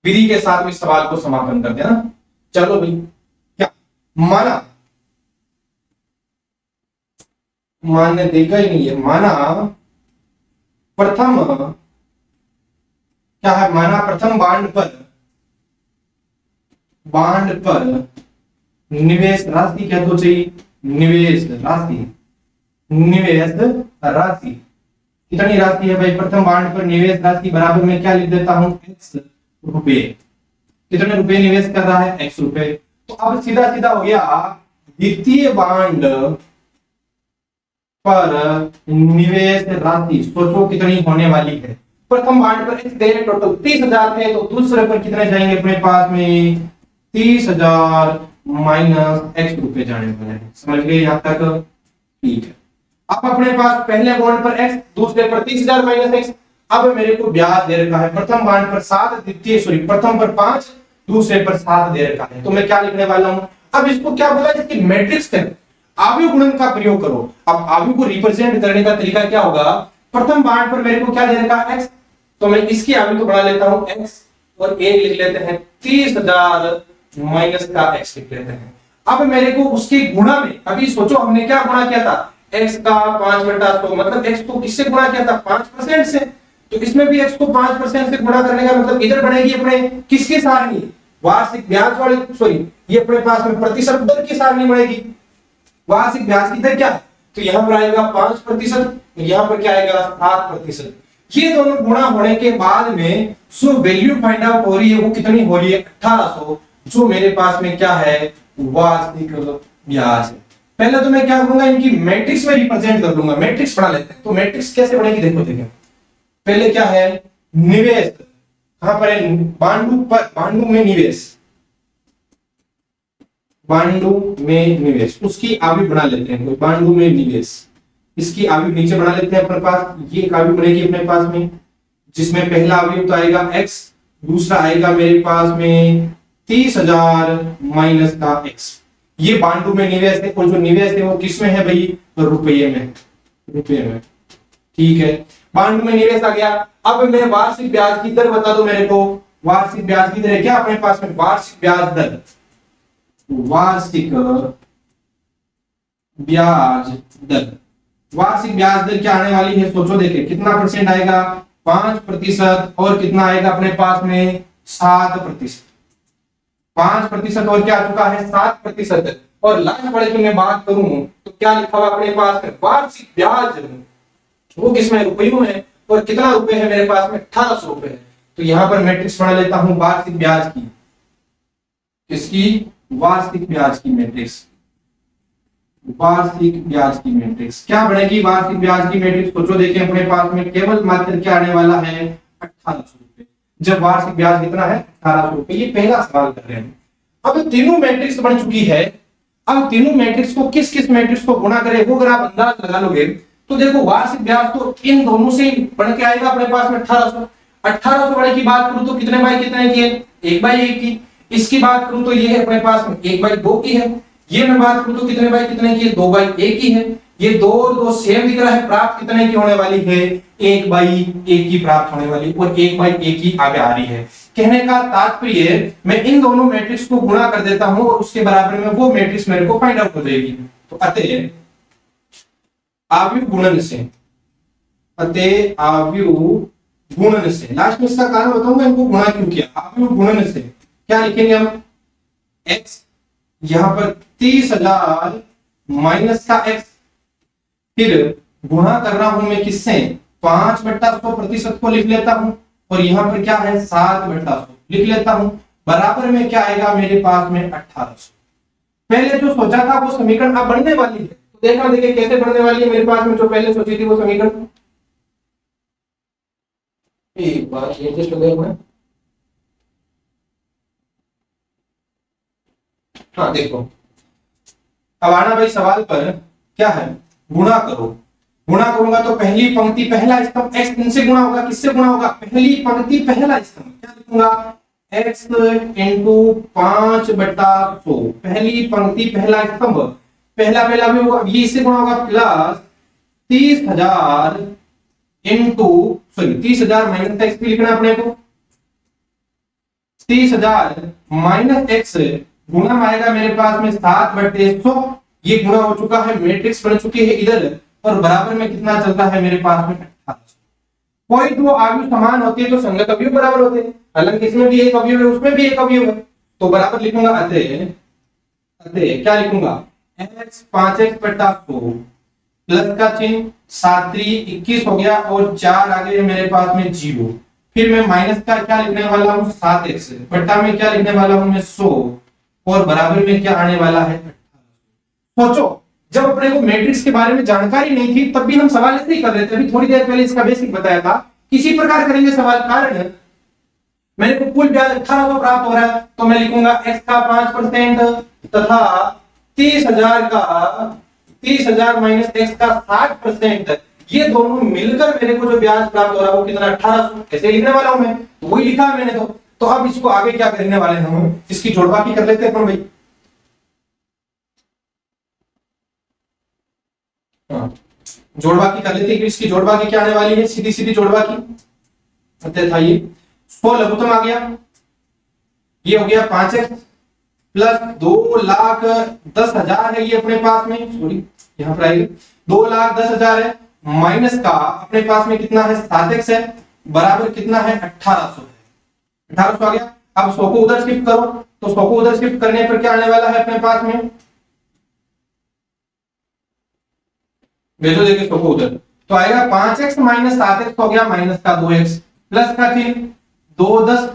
विधि के साथ इस सवाल को समापन कर देना। चलो भाई, क्या माना, मानने देगा ही नहीं है, माना प्रथम क्या है, माना प्रथम बांड पर निवेश राशि क्या तो चाहिए, निवेश राशि कितनी राशि है भाई, प्रथम बांड पर निवेश राशि बराबर में क्या लिख देता हूं x रुपए। कितने रुपए निवेश कर रहा है x रुपए। तो अब सीधा सीधा हो गया द्वितीय बांड पर निवेश राशि, सोचो कितनी होने वाली है। प्रथम बांड पर x दे टोटल 30,000 थे, तो दूसरे पर कितने जाएंगे अपने पास में 30,000 माइनस x रुपए जाने वाले हैं। समझ गए यहां तक, ठीक है। अब अपने पास पहले बॉन्ड पर x, दूसरे पर 30,000 माइनस x। अब मेरे को ब्याज दे रखा है, प्रथम बांड पर 7, प्रथम पर 5, दूसरे पर 7 दे रखा है। तो मैं क्या लिखने वाला हूं, अब इसको क्या बोला, इसकी मैट्रिक्स है, आव्यूह गुणन का प्रयोग करो। अब आव्यूह को रिप्रेजेंट करने का तरीका क्या होगा, प्रथम बांड पर मेरे को क्या दे रखा है x, तो मैं इसकी आव्यूह को बना लेता हूं x और a लिख लेते हैं 30,000 माइनस का x लिख लेते हैं। अब मेरे को उसके गुणा में, अभी सोचो हमने क्या गुणा किया था, x का 5/100, मतलब x को किससे गुणा किया था 5% से, तो इसमें भी x को 5% से गुणा करने का मतलब इधर बनेगी अपने किसकी सारणी, वार्षिक ब्याज वाली, सॉरी ये अपने पास में प्रतिशत दर की सारणी बनेगी। वार्षिक ब्याज की दर क्या है, तो यहां पर आएगा 5%, यहां पर क्या आएगा 7%। ये दोनों गुणा होने के बाद में जो वैल्यू फाइंड आउट हो रही है वो कितनी हो रही है 1800, जो मेरे पास में क्या है वार्षिक ब्याज है। पहले तो मैं क्या करूंगा, इनकी मैट्रिक्स में रिप्रेजेंट कर लूंगा, मैट्रिक्स बना लेते हैं। तो मैट्रिक्स कैसे बनेगी देखो, देखें पहले क्या है निवेश, कहां पर है बांडू में निवेश, बांडू में निवेश, उसकी आव्यूह बना लेते हैं। बांडू में निवेश, इसकी आव्यूह नीचे बना लेते हैं अपने पास। ये एक आव्यूह बनेगी अपने पास में, जिसमें पहला आव्यूह तो आएगा x, दूसरा आएगा मेरे पास में 30,000 माइनस का x। ये बांडू में निवेश है, और जो निवेश है वो किसमें है भाई, रुपये में, रुपये में, ठीक है। बांडू में निवेश आ गया। अब मैं वार्षिक ब्याज की दर बता दो मेरे को, वार्षिक ब्याज की दर है क्या अपने पास में, वार्षिक ब्याज दर, वार्षिक ब्याज दर, वार्षिक ब्याज दर क्या आने वाली है, सोचो देखे कितना परसेंट आएगा 5%, और कितना आएगा अपने पास में 7%, 5% और क्या आ चुका है 7%। और लास्ट वाले की मैं बात करूं तो क्या लिखा हुआ अपने पास में, वार्षिक ब्याज वो किसमें रुपयों में, और कितना रुपए है मेरे पास में 1800 रुपए है। तो यहां पर मैट्रिक्स बना लेता हूं वार्षिक ब्याज की, किसकी, वार्षिक ब्याज की मैट्रिक्स, वार्षिक ब्याज की मैट्रिक्स क्या बनेगी, वार्षिक ब्याज की मैट्रिक्स सोचो देखें अपने पास में केवल मात्र क्या आने वाला है 1800 रुपए। जब वार्षिक ब्याज कितना है 1800 रुपए, ये पहला सवाल कर रहे हैं। अब तीनों मैट्रिक्स बन चुकी है, अब तीनों मैट्रिक्स को किस किस मैट्रिक्स को गुणा करें वो अगर आप अंदाज लगा लोगे तो देखो वार्षिक ब्याज तो इन दोनों से बन के आएगा अपने पास में 1800 वाले की बात करूं तो कितने बाई कितने की है 1/1 की, इसकी बात करूं तो ये है अपने पास में 1/2 की है, ये मैं बात करूं तो कितने बाई कितने की है 2/1 की है। ये दो और दो सेम दिख रहा है, प्राप्त कितने की होने वाली है 1/1 की प्राप्त होने वाली, और 1/1 की आगे आ रही है। कहने का तात्पर्य मैं इन दोनों मैट्रिक्स को गुणा कर देता हूं और उसके बराबर में वो मैट्रिक्स मेरे को फाइंड आउट हो जाएगी। तो अतः आव्यूह गुणन से, अतः आव्यूह गुणन से, लास्ट में इसका कारण बताऊंगा इनको गुणा क्यों किया। आव्यूह गुणन से क्या लिखेंगे हम, x यहां पर 30,000 माइनस का x, फिर गुणा कर रहा हूं मैं किससे 5/100% को लिख लेता हूं, और यहां पर क्या है 7/100 लिख लेता हूं, बराबर में क्या आएगा मेरे पास में 1800। पहले जो सोचा था वो समीकरण अब बनने वाली है, तो देखना देखिए कैसे बनने वाली है मेरे पास में, जो पहले सोची थी वो समीकरण। एक बार ये एडजस्ट हो गया अपना। हाँ देखो, अब आना भाई सवाल पर, क्या है, गुणा करो। गुणा करूंगा तो पहली पंक्ति पहला स्तंभ x इनसे गुणा होगा, किससे गुणा होगा, पहली पंक्ति पहला स्तंभ, क्या लिखूंगा, x इंटू 5/100, पहली पंक्ति पहला स्तंभ, पहला पहला भी होगा, ये इससे गुणा होगा, plus 30,000 into, sorry 30,000 minus x भी लिखना अपने को, 30,000 माइनस एक्स गुणा आएगा मेरे पास में 7/100, ये गुणा हो चुका है, मैट्रिक्स बन चुकी है इधर, और बराबर में कितना चलता है मेरे पास में 1800। कोई दो आयु समान होती है तो संगत अवयव बराबर होते हैं, हालांकि इसमें भी एक अवयव है उसमें भी एक अवयव है, तो बराबर लिखूंगा, अतः अतः क्या लिखूंगा, x 5x/100 प्लस का चिन्ह, 7 21 हो गया, और 4 आ गए मेरे पास में 0, फिर मैं माइनस का क्या लिखने वाला हूँ 7x, बट्टा में क्या लिखने वाला हूँ मैं 100, और बराबर में क्या आने वाला है 1800। सोचो, जब अपने को मैट्रिक्स के बारे में जानकारी नहीं थी तब भी हम सवाल ऐसे ही कर रहे थे, अभी थोड़ी देर पहले इसका बेसिक बताया था, किसी प्रकार करेंगे सवाल, कारण मेरे को कुल ब्याज 1800 प्राप्त हो रहा है, तो मैं लिखूंगा x का 5% तथा 30,000 माइनस x का 60%, ये दोनों मिलकर मेरे को जो ब्याज प्राप्त हो रहा है वो कितना 1800, ऐसे लिखने वाला हूं मैं, तो वही लिखा है मैंने। तो अब इसको आगे क्या करने वाले हैं हम, इसकी जोड़बाकी कर लेते हैं अपन भाई। जोड़बाकी कर लेते हैं कि इसकी जोड़बाकी क्या आने वाली है, सीधी सीधी जोड़बाकी, अतः ये 100 लघुत्तम आ गया, ये हो गया 5x प्लस 2,10,000 है ये अपने पास में, सॉरी यहां पर आएगी 2,10,000 है, माइनस का अपने पास में कितना है 7x है, बराबर कितना है 1800 है, 1800 आ गया। अब 100 को उधर शिफ्ट करो, तो 100 को उधर शिफ्ट करने पर क्या आने वाला है अपने पास में, भेजो देखिए 100 को उधर, तो आएगा 5x माइनस 7x हो गया माइनस का 2x, प्लस का चिन्ह 210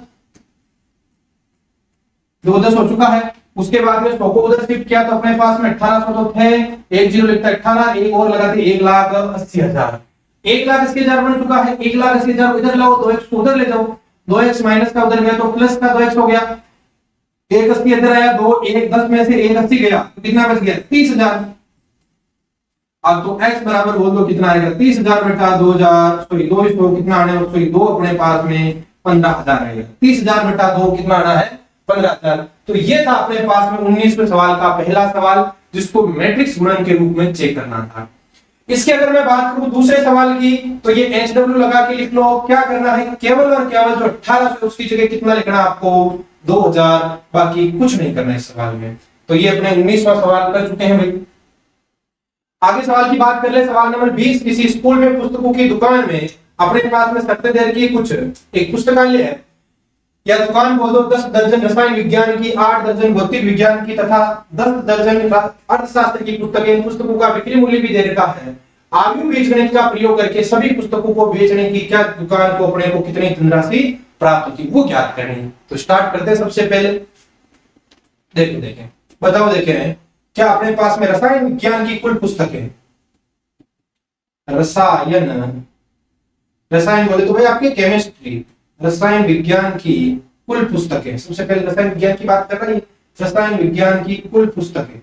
हो चुका है। उसके बाद में 100 को उधर शिफ्ट किया तो अपने पास में 1800 तो थे, 1 0 लिखता 18, एक और लगाते 1,80,000, 1,80,000 बन चुका है, 1,80,000 इधर लाओ, 2x को उधर ले जाओ, 2x माइनस का उधर गया तो प्लस का 2x हो गया, 180 इधर आया, 2 1 10 में से 180 गया तो कितना बच गया 30,000। अब तो x बराबर बोल दो कितना आएगा 30,000 बटा 2,000, सॉरी 2 कितना आने, सॉरी 2 अपने पास में 15,000 आएगा, 30,000 बटा 2 कितना आना है 15,000। तो ये था अपने पास में 19वें सवाल का पहला सवाल, जिसको मैट्रिक्स गुणन के रूप में चेक करना था। इसके अगर मैं बात करूं दूसरे सवाल की, तो ये HW लगा के लिख लो, क्या करना है, केवल और केवल जो 1800 उसकी जगह कितना लिखना आपको 2,000, बाकी कुछ नहीं करना इस सवाल में। तो ये अपने 19वां सवाल कर चुके हैं भाई। आगे सवाल की बात कर ले, सवाल नंबर 20, किसी स्कूल में पुस्तकों की दुकान में अपने पास में सत्यदेव की कुछ एक पुस्तकालय है, या दुकान बोल दो 10 दर्जन रसायन विज्ञान की, 8 दर्जन भौतिक विज्ञान की तथा 10 दर्जन अर्थशास्त्र की पुस्तकें, पुस्तकों का बिक्री मूल्य भी दे रखा है। आयु बीजगणित का प्रयोग करके सभी पुस्तकों को बेचने की क्या दुकान को अपने को कितनी धनराशि प्राप्त होती, वो ज्ञात करनी। तो स्टार्ट करते हैं सबसे पहले, देखें बताओ, देखें क्या अपने पास में रसायन विज्ञान की कुल पुस्तकें, रसायन बोले तो भाई आपके केमिस्ट्री, रसायन विज्ञान की कुल पुस्तकें, सबसे पहले रसायन विज्ञान की बात कर रही है, रसायन विज्ञान की कुल पुस्तकें,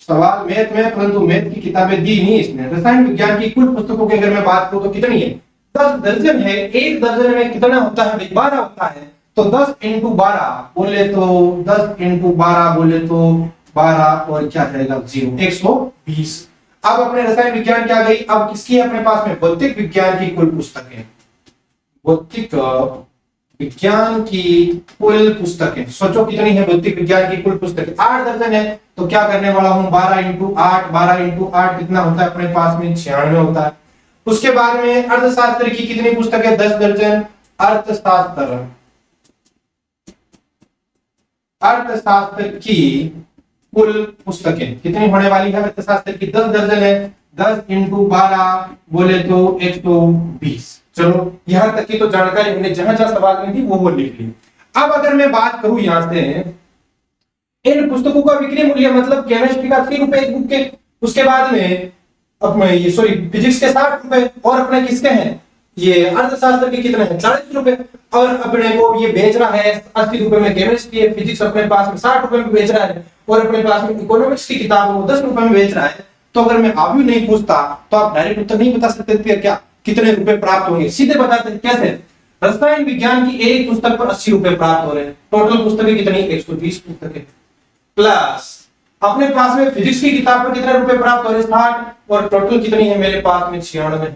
सवाल मैथ में, परंतु मैथ की किताबें दी नहीं इसने। रसायन विज्ञान की कुल पुस्तकों की अगर मैं बात करूं तो कितनी है, 10 दर्जन है, एक दर्जन में कितना होता है भाई 12 होता है, तो 10 इंटू 12 बोले तो 10 इंटू 12 बोले तो 12 और क्या जाएगा 0, 120। अब अपने रसायन विज्ञान क्या गई, अब किसकी अपने पास में भौतिक विज्ञान की कुल पुस्तकें, भौतिक विज्ञान की कुल पुस्तकें, सोचो कितनी है भौतिक विज्ञान की कुल पुस्तकें, 8 दर्जन है, तो क्या करने वाला हूं 12 इंटू 8, 12 इंटू 8 कितना होता है अपने पास में 96 होता है। उसके बाद में अर्थशास्त्र की कितनी पुस्तकें, 10 दर्जन, अर्थशास्त्र की कुल पुस्तकें कितनी होने वाली है, अर्थशास्त्र की 10 दर्जन है, 10 इंटू 12 बोले तो 120। चलो यहां तक की तो जानकारी हमने जहां जहां सवाल में थी वो लिख ली। अब अगर मैं बात करूं यहां से इन पुस्तकों का बिक्री मूल्य, मतलब केमिस्ट्री का 3 रुपए एक बुक के, उसके बाद में अपने ये सॉरी फिजिक्स के 60 रुपए, और अपने किसके हैं ये अर्थशास्त्र के कितने हैं 40 रुपए, और अपने को ये बेच रहा है 80 रुपए में केमिस्ट्री है, फिजिक्स अपने पास में 60 रुपए में बेच रहा है, और अपने पास में इकोनॉमिक्स की किताब है वो 10 रुपए में बेच रहा है। तो अगर मैं अभी नहीं पूछता तो आप डायरेक्ट उत्तर नहीं बता सकते थे क्या कितने रुपए प्राप्त होंगे, सीधे बताते कैसे। रसायन विज्ञान की एक पुस्तक पर 80 रुपए प्राप्त हो रहे हैं, टोटल पुस्तकें कितनी 120 पुस्तकें, प्लस अपने पास में फिजिक्स की किताब पर कितने रुपए प्राप्त हो रहे हैं 60, और टोटल कितनी है मेरे पास में 96।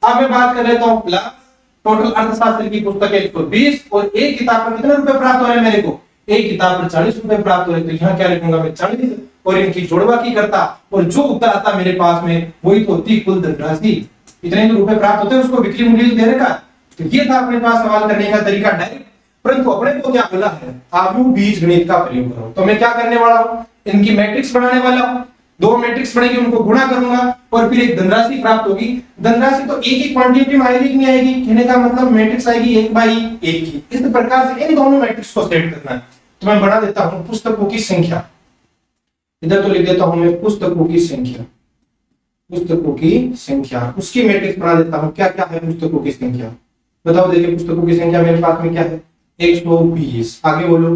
अब मैं बात कर लेता हूं प्लस टोटल अर्थशास्त्र की पुस्तकें 120, और एक किताब पर कितने रुपए प्राप्त हो रहे हैं मेरे को, एक किताब पर 40 रुपए प्राप्त हो रहे हैं। तो यहाँ क्या लिखूंगा मैं 40, और इनकी जोड़वा की करता, और जो उत्तर आता मेरे पास में वही तो होती कुल धनराशि। इतने तो रुपए प्राप्त होते हैं, उसको बिक्री मूल्य देने का। तो ये था अपने पास सवाल करने का तरीका डायरेक्ट, परंतु अपने को क्या बोला है आव्यूह बीजगणित का प्रयोग करो। तो मैं क्या करने वाला हूं, इनकी मैट्रिक्स बनाने वाला हूं, दो मैट्रिक्स बनेगी उनको गुणा करूंगा, और फिर एक धनराशि प्राप्त होगी। धनराशि तो एक ही क्वांटिटी में आएगी कि नहीं आएगी, कहने का मतलब मैट्रिक्स आएगी 1/1 की। इस प्रकार से इन दोनों मैट्रिक्स को सेट करना है। तो मैं बना देता हूं पुस्तकों की संख्या, इधर तो लिख देता हूं मैं पुस्तकों की संख्या, पुस्तकों की संख्या, उसकी मैट्रिक्स बना देता हूं। क्या क्या है पुस्तकों की संख्या बताओ, देखिए पुस्तकों की संख्या मेरे पास में क्या है 120, आगे बोलो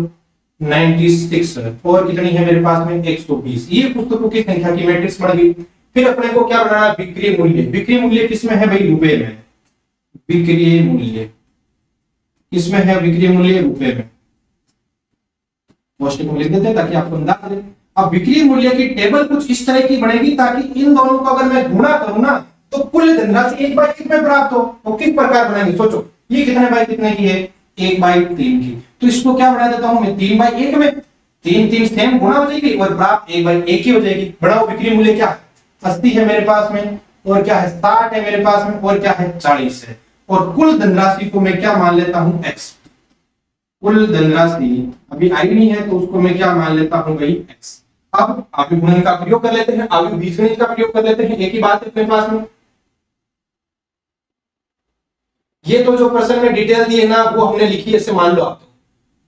96, और कितनी है मेरे पास में 120। ये पुस्तकों की संख्या की मैट्रिक्स बन गई। फिर अपने को क्या बनाना, बिक्री मूल्य। बिक्री मूल्य किसमें है भाई, रुपए में। बिक्री मूल्य किसमें है, बिक्री मूल्य रुपए में। पौष्टिक मूल्य देते हैं ताकि आपको अंदाज रहे। अब बिक्री मूल्य की टेबल कुछ इस तरह की बनेगी ताकि इन दोनों को अगर मैं गुणा करूं ना तो कुल धनराशि 1/1 में प्राप्त हो। तो किस प्रकार बनाएंगे सोचो, ये कितने बाई कितने की है 1/3 की, तो इसको क्या बना देता हूं मैं 3/1 में। 3 सेम गुणा हो जाएगी और प्राप्त 1/1 की हो जाएगी। बढ़ाओ बिक्री मूल्य क्या है 80 है मेरे पास में, और क्या है 60 है मेरे पास में, और क्या है 40 है। और कुल धनराशि को मैं क्या मान लेता हूं x। कुल धनराशि अभी आई नहीं है तो उसको मैं क्या मान लेता हूं भाई x। अब आव्यूह गुणन का प्रयोग कर लेते हैं, आव्यूह बीजगणित का प्रयोग कर लेते हैं। एक ही बात है अपने पास में। ये तो जो प्रश्न में डिटेल दी है ना वो हमने लिखी है, ऐसे मान लो आप।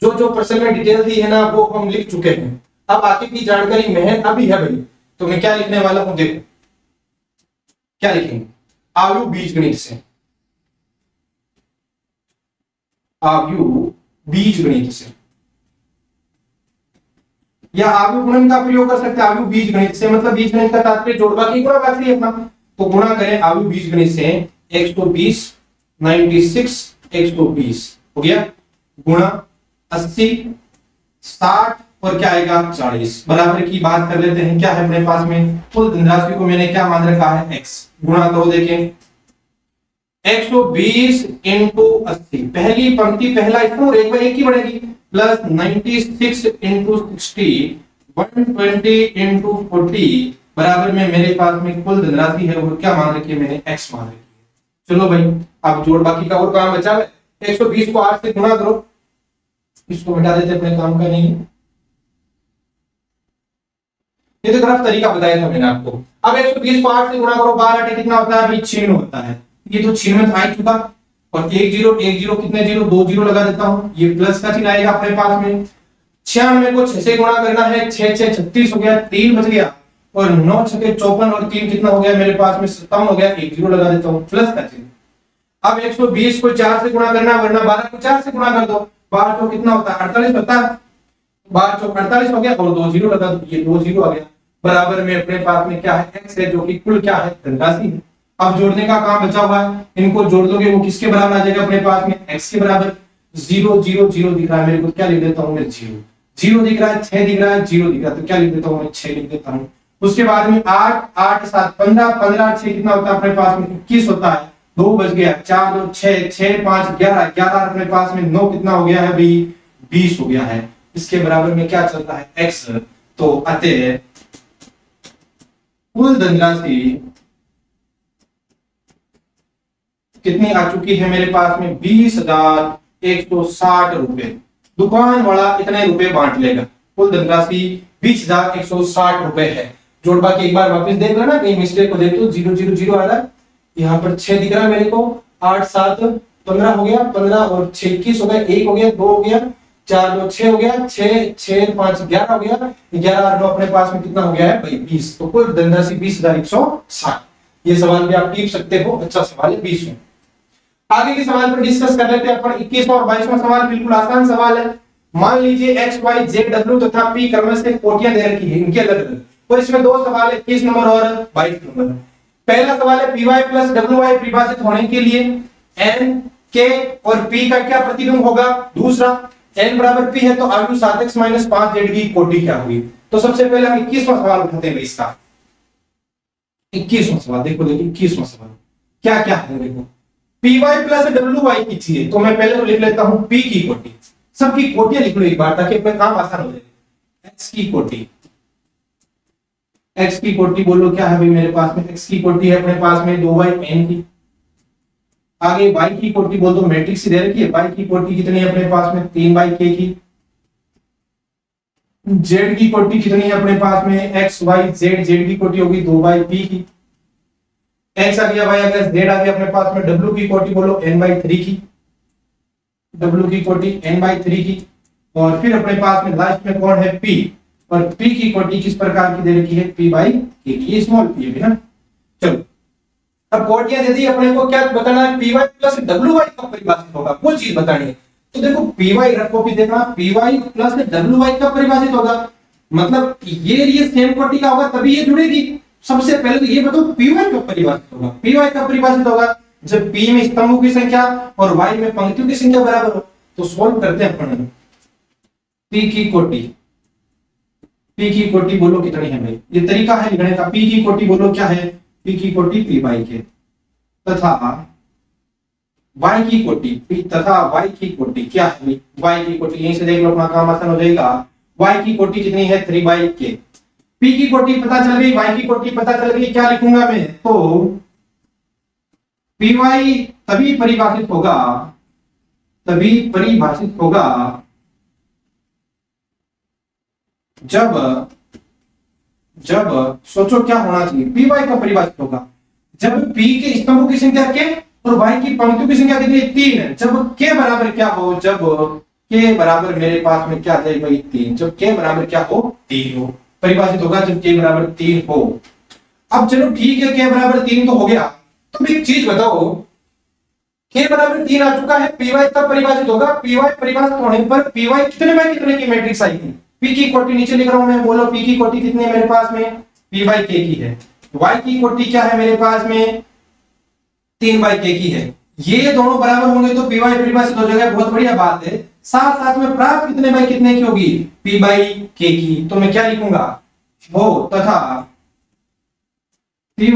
जो जो प्रश्न में डिटेल दी है ना वो हम लिख चुके हैं। अब आगे की जानकारी महज अभी है भाई। तो मैं क्या लिखने वाला हूं, देखो क्या लिखेंगे, आव्यूह बीजगणित से, आव्यूह बीजगणित से, या आव्यूह गुणन का प्रयोग कर सकते हैं। आव्यूह बीजगणित से मतलब बीजगणित का तात्पर्य जोड़वा की गुणा बात है अपना। तो गुणा करें आव्यूह बीजगणित से 120 96 120 हो गया, गुणा 80 60 और क्या आएगा 40 बराबर की बात कर लेते हैं। क्या है अपने पास में, कुल धनराशि को मैंने क्या मान रखा है x। गुणा तो देखें 120 इंटू 80, पहली पंक्ति पहला स्कोर 1/1 की बढ़ेगी, प्लस 96 इंटू 60 120 इंटू 40 बराबर में मेरे पास में कुल धनराशि है वो क्या मान रखी है मैंने x मान रखी है। चलो भाई अब जोड़ बाकी का और काम बचा है। 120 को 8 से गुणा करो, इसको मिटा देते अपने काम का नहीं। ये तो तरफ तरीका बताया था मैंने आपको। अब 120 को 8 से गुणा करो, 12 कितना होता है भाई 96 होता है। ये तो 96 आ चुका, और 1 0 कितने जीरो 2 जीरो लगा देता हूं, ये प्लस का चिन्ह आएगा अपने पास में। 96 को 6 से गुणा करना है, 6 6 36 हो गया, 3 बच गया, और 9 6 54 और 3 कितना हो गया मेरे पास में 57 हो गया, 1 0 लगा देता हूं प्लस का चिन्ह। अब 120 को 4 से गुणा करना, वरना 12 को 4 से गुणा कर दो, 12 को कितना होता है 48 होता है, 12 चौक 48 हो गया, और 2 जीरो लगा दो, ये 2 जीरो आ गया। बराबर में अपने पास में क्या है x है, जो कि कुल क्या है धनराशि है। अब जोड़ने का काम बचा हुआ है, इनको जोड़ दोगे वो किसके बराबर आ जाएगा अपने पास में x के बराबर। 0 0 0 दिख रहा है मेरे को, क्या लिख देता हूं मैं 0 0 दिख रहा है, 6 दिख रहा है, 0 दिख रहा है, तो क्या लिख देता हूं मैं 6 लिख देता हूं। उसके बाद में 8 8 7 15 15 6 कितना होता है अपने पास में 21 होता है, 2 बच गया, 4 2 6 6 5 11 11 अपने पास में 9 कितना हो गया है भाई 20 हो गया है। इसके बराबर में क्या चलता है x। तो अतः कुल धनराशि कितनी आ चुकी है मेरे पास में 20,160 रुपए। दुकान वाला इतने रुपए बांट लेगा, कुल धनराशि 20,160 रुपए है। जोड़बा के एक बार वापस देख लेना, कहीं मिस्टेक हो जाए तो 0 0 0 आ रहा है, यहाँ पर 6 दिख रहा है मेरे को, 8 7 15 हो गया, 15 और 6 21 हो गया, 1 हो गया, 2 हो गया, 4 2 6 हो गया, 6 6 5 11 हो गया, 11 और 9 अपने पास में कितना हो गया है भाई 20। तो कुल धनराशि 20,160। ये सवाल भी आप टीप सकते हो, अच्छा सवाल है 20 में। आगे के सवाल पर डिस्कस कर लेते हैं अपन। 21वां और 22वां सवाल बिल्कुल आसान सवाल है। मान लीजिए x y z w तथा p क्रम से कोटियां दे रखी है, इनके अलग अलग, और इसमें दो सवाल है, 21 नंबर और 22 नंबर। पहला सवाल है py प्लस wy परिभाषित होने के लिए n k और p का क्या प्रतिबिंब होगा। दूसरा n बराबर p है तो आयु 7x - 5z की कोटि क्या हुई। तो सबसे पहले हम 21वां सवाल उठाते हैं इसका। 21वां सवाल देखो, 21वां सवाल क्या क्या है देखो। py प्लस wy कीजिए, तो मैं पहले तो लिख लेता हूं p की कोटि, सबकी कोटियां लिख लो एक बार ताकि अपना काम आसान हो जाए। x की कोटि, x की कोटि बोलो क्या है भाई मेरे पास में, x की कोटि है अपने पास में 2/n की। आगे y की कोटि बोल दो, मैट्रिक्स दे रखी है, y की कोटि कितनी है अपने पास में 3/k की। z की कोटि कितनी है अपने पास में x y z, z की कोटि होगी 2/p की। x आ गया, y आ गया, z आ गया अपने पास में। w की कोटि बोलो n/3 की, w की कोटि n/3 की। और फिर अपने पास में लास्ट में कौन है p, और p की कोटि किस प्रकार की दे रखी है p/k की, ये स्मॉल p है ना। चलो अब कोटियां दे दी अपने को, क्या बताना है py प्लस wy कब परिभाषित होगा, वो चीज बतानी है। तो देखो py रखो, भी देखना py प्लस wy कब परिभाषित होगा, मतलब ये सेम कोटि का होगा तभी ये जुड़ेगी। सबसे पहले तो ये बताओ py कब परिभाषित होगा। py कब परिभाषित होगा, जब p में स्तंभों की संख्या और y में पंक्तियों की संख्या बराबर हो। तो सॉल्व करते हैं अपन। p की कोटि, p की कोटि बोलो कितनी है भाई, ये तरीका है लिखने का। p की कोटि बोलो क्या है, p की कोटि p/k तथा y की कोटि p तथा y की कोटि क्या है, y की कोटि यहीं से देख लो, अपना काम आसान हो जाएगा। y की कोटि कितनी है 3/k। p की कोटि पता चल गई, y की कोटि पता चल गई, क्या लिखूंगा मैं, तो py तभी परिभाषित होगा, तभी परिभाषित होगा जब सोचो क्या होना चाहिए, py कब परिभाषित होगा, जब p के स्तंभों की संख्या k और y की पंक्तियों की संख्या कितनी 3 है। जब k बराबर क्या हो, जब k बराबर मेरे पास में क्या आ जाए भाई 3, जब k बराबर क्या हो 3 हो, परिभाषित होगा जब k बराबर 3 हो। अब चलो ठीक है, k बराबर 3 तो हो गया, तो एक चीज बताओ, k बराबर 3 आ चुका है, py तब परिभाषित होगा, py परिभाषित होने पर py कितने बाय कितने की मैट्रिक्स आएगी। p की कोटि नीचे लिख रहा हूं मैं, बोलो p की कोटि कितनी है मेरे पास में, p/k की है। y की कोटि क्या है मेरे पास में 3/k की है। ये दोनों बराबर होंगे तो py परिभाषित हो जाएगा, बहुत बढ़िया बात है। साथ साथ में प्राप्त कितने बाय कितने की होगी, p/k की। तो मैं क्या लिखूंगा, वो तथा py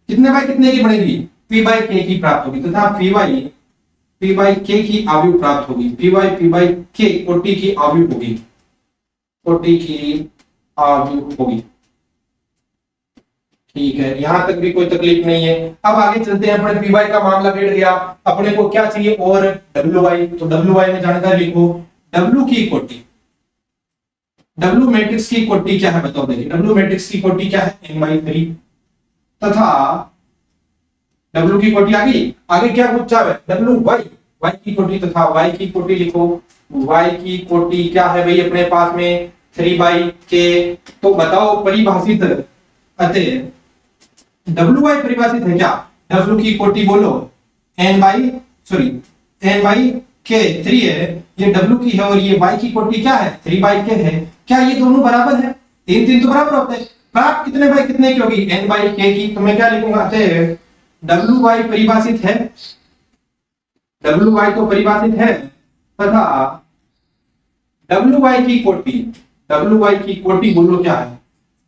कितने बाय कितने की बनेगी, p/k की प्राप्त होगी, तथा p/k की आयु प्राप्त होगी। p/k कोटि की आयु होगी, कोटि की आयु होगी। ठीक है, यहां तक भी कोई तकलीफ नहीं है। अब आगे चलते हैं, अपने py का मामला बैठ गया, अपने को क्या चाहिए और wy। तो wy में जानकारी लिखो, w की कोटि, w मैट्रिक्स की कोटि क्या है बताओ, देखिए w मैट्रिक्स की कोटि क्या है n/3 तथा w की कोटि आ गई। आगे क्या पूछा है, y की कोटि तथा y की कोटि लिखो। y की कोटि क्या है भाई अपने पास में 3/k। तो बताओ परिभाषित, अतः wy परिभाषित है क्या, w की कोटि बोलो n/k 3 है, ये w की है, और ये y की कोटि क्या है 3/k है। क्या ये दोनों बराबर है, 3 3 तो बराबर होते हैं। प्राप्त कितने बाय कितने की होगी, n/k की। तो मैं क्या लिखूंगा, wy परिभाषित है, wy तो परिभाषित है, तथा wy की कोटि बोलो क्या है,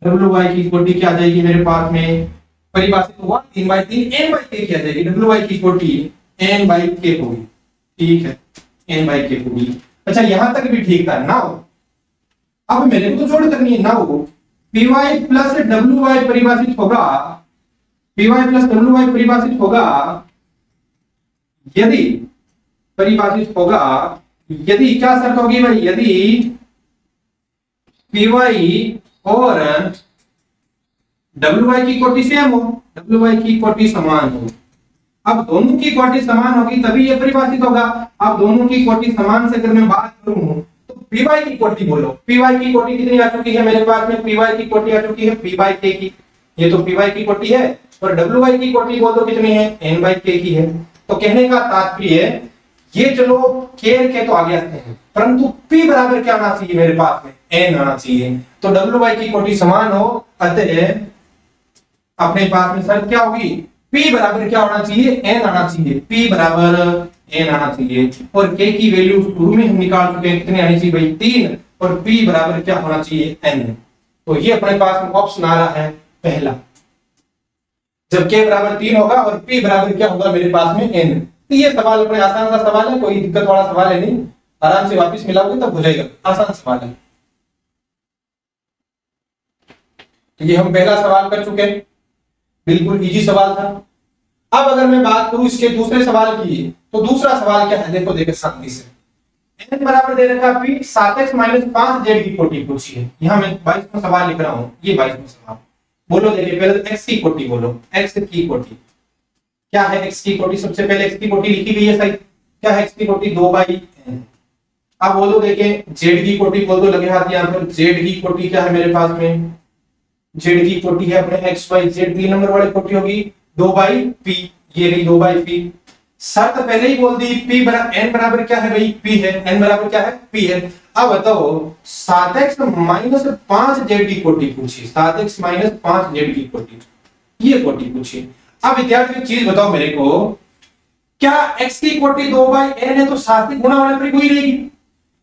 wy की कोटि क्या आ जाएगी मेरे पास में, परिभाषित हुआ 3/3 n/k क्या आ जाएगी, wy की कोटि n/k होगी। ठीक है, n/k होगी। अच्छा यहां तक भी ठीक था ना। अब मेरे को तो जोड़ तक नहीं है ना, py प्लस wy परिभाषित होगा, py प्लस wy परिभाषित होगा यदि, परिभाषित होगा यदि क्या शर्त होगी भाई, यदि py और wy की कोटि सेम हो, wy की कोटि समान हो। अब दोनों की कोटि समान होगी तभी ये परिभाषित होगा। अब दोनों की कोटि समान से अगर मैं बात करूं तो py की कोटि बोलो, py की कोटि कितनी आ चुकी है मेरे पास में, py की कोटि आ चुकी है p/k की, ये तो py की कोटि है, और wy की कोटि बोल दो कितनी है n/k की है। तो कहने का तात्पर्य है ये चलो केयर के तो आगे आते हैं, परंतु P बराबर क्या आना चाहिए मेरे पास में, n आना चाहिए। तो WY की कोटि समान हो, अतः अपने पास में शर्त क्या होगी, P बराबर क्या होना चाहिए, n आना चाहिए। P बराबर n आना चाहिए और K की वैल्यू शुरू में हम निकाल चुके हैं, कितनी आनी चाहिए भाई 3, और P बराबर क्या होना चाहिए n। तो ये अपने पास में ऑप्शन आ रहा है पहला, जब K बराबर 3 होगा और P बराबर क्या होगा मेरे पास में n। तो ये सवाल अपने आसान सा सवाल है, कोई दिक्कत वाला सवाल है नहीं, आराम से वापस मिलाओगे तब हो जाएगा, आसान सवाल है। तो ये हम पहला सवाल कर चुके हैं, बिल्कुल इजी सवाल था। अब अगर मैं बात करूं इसके दूसरे सवाल की, तो दूसरा सवाल क्या है, देखो देखो शांति से। n बराबर दे रखा P 7x - 5z की कोटि पूछी है। यहां मैं 22वां सवाल लिख रहा हूं, ये 22वां सवाल। बोलो देखिए पहले तो x की कोटि बोलो, x की कोटि क्या है, x की कोटि सबसे पहले x की कोटि लिखी गई है सही, क्या है x की कोटि 2/n। अब बोलो देखिए z की कोटि बोल दो, लगे हाथ यहां पर, z की कोटि क्या है मेरे पास में, z की कोटि है अपने x y z 3 नंबर वाली कोटि होगी 2/p, ये रही 2/p। शर्त पहले ही बोल दी, p बराबर n बराबर क्या है भाई p है, n बराबर क्या है p है। अब बताओ 7x - 5z की कोटि पूछी, 7x - 5z की कोटि, ये कोटि पूछी। अब विद्यार्थी एक चीज बताओ मेरे को, क्या x की कोटि 2/n है तो 7 से गुणा होने पर वही रहेगी,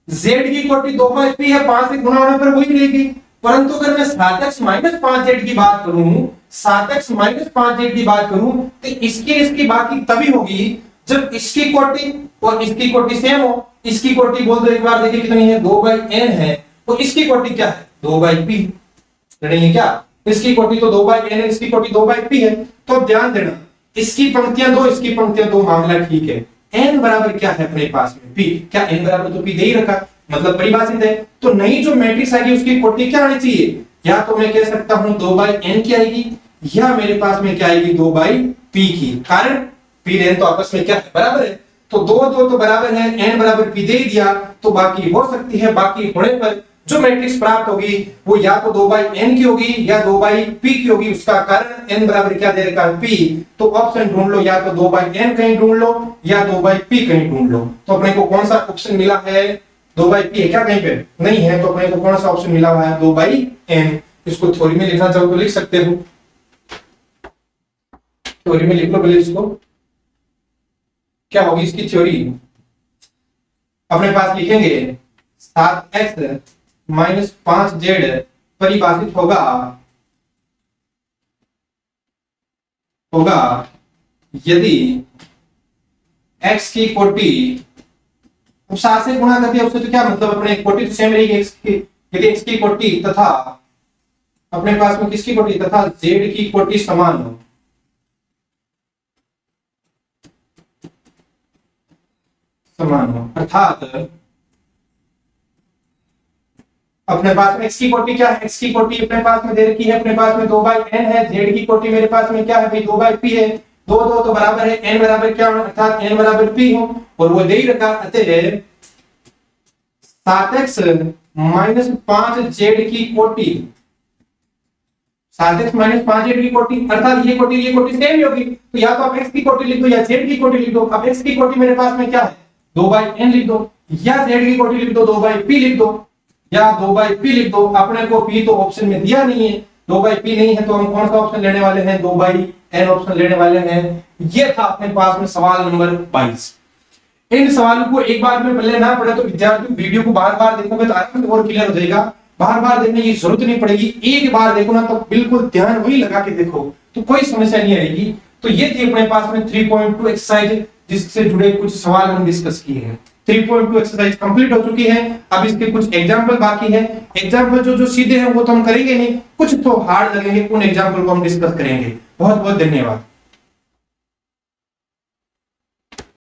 z की कोटि 2/p है 5 से गुणा होने पर वही रहेगी। परंतु अगर मैं 7x - 5z की बात करूं, 7x - 5z की बात करूं, तो इसकी बात तभी होगी जब इसकी कोटि और इसकी कोटि सेम हो। इसकी कोटि बोल दो एक बार, देखिए कितनी है 2/n है, तो इसकी कोटि क्या है 2/p नहीं है क्या, इसकी कोटि तो 2/n है, इसकी कोटि 2/p है। तो ध्यान देना, इसकी पंक्तियां दो, इसकी पंक्तियां दो, मामला ठीक है। n बराबर क्या है अपने पास में p, क्या n बराबर तो p दे ही रखा, मतलब परिभाषित है। तो नई जो मैट्रिक्स आएगी उसकी कोटि क्या आनी चाहिए, या तो मैं कह सकता हूं 2/n की आएगी, या मेरे पास में क्या आएगी 2/p की। कारण p n तो आपस में क्या है बराबर है, तो दो तो बराबर है, n बराबर p दे दिया, तो बाकी हो सकती है, बाकी होने पर जो मैट्रिक्स प्राप्त होगी वो या तो 2/n की होगी या 2/p की होगी। उसका कारण n बराबर क्या दे रखा है p, तो ऑप्शन ढूंढ लो, या तो 2/n कहीं ढूंढ लो या 2/p कहीं ढूंढ लो। तो अपने को कौन सा ऑप्शन मिला है, 2/p है क्या कहीं पे, नहीं है, तो अपने को कौन सा ऑप्शन मिला हुआ है 2/n। इसको थ्योरी में लिखना चाहो तो लिख सकते हो, थ्योरी में लिख लो पहले इसको, क्या होगी इसकी थ्योरी, अपने पास लिखेंगे 7x - 5z परिभाषित होगा यदि x की कोटि, अब 7 से गुणा कर दिया उससे तो क्या मतलब, अपने कोटि तो सेम रहेगी x की, यदि x की कोटि तथा अपने पास में किसकी कोटि तथा z की कोटि समान हो, अर्थात अपने पास में x की कोटि क्या है, x की कोटि अपने पास में दे रखी है, अपने पास में 2/n है, z की कोटि मेरे पास में क्या है भाई 2/p है, दो तो बराबर है, n बराबर क्या होना, अर्थात n बराबर p हो, और वो दे ही रखा, अतः 7x - 5z की कोटि, 7x - 5z की कोटि, अर्थात ये कोटि सेम ही होगी, तो या तो आप x की कोटि लिख दो या z की कोटि लिख दो। अब x की कोटि मेरे पास में क्या है 2/n लिख दो, या z की कोटि लिख दो 2/p लिख दो, या 2/p लिख दो। अपने को p तो ऑप्शन में दिया नहीं है, 2/p नहीं है, तो हम कौन सा ऑप्शन लेने वाले हैं 2/n ऑप्शन लेने वाले हैं। ये था अपने पास में सवाल नंबर 22। इन सवालों को एक बार में पहले ना पढ़े तो विद्यार्थी वीडियो को बार बार देखोगे तो आराम से और क्लियर हो जाएगा, बार बार देखने की जरूरत नहीं पड़ेगी, एक बार देखो ना तो बिल्कुल ध्यान वही लगा के देखो तो कोई समस्या नहीं आएगी। तो ये थी अपने पास में 3.2 एक्सरसाइज, जिससे जुड़े कुछ सवाल हम डिस्कस किए हैं। 3.2 एक्सरसाइज कंप्लीट हो चुकी है, अब इसके कुछ एग्जांपल बाकी है। एग्जांपल जो सीधे हैं वो तो हम करेंगे नहीं, कुछ तो हार्ड लगेंगे, उन एग्जांपल को हम डिस्कस करेंगे। बहुत बहुत धन्यवाद।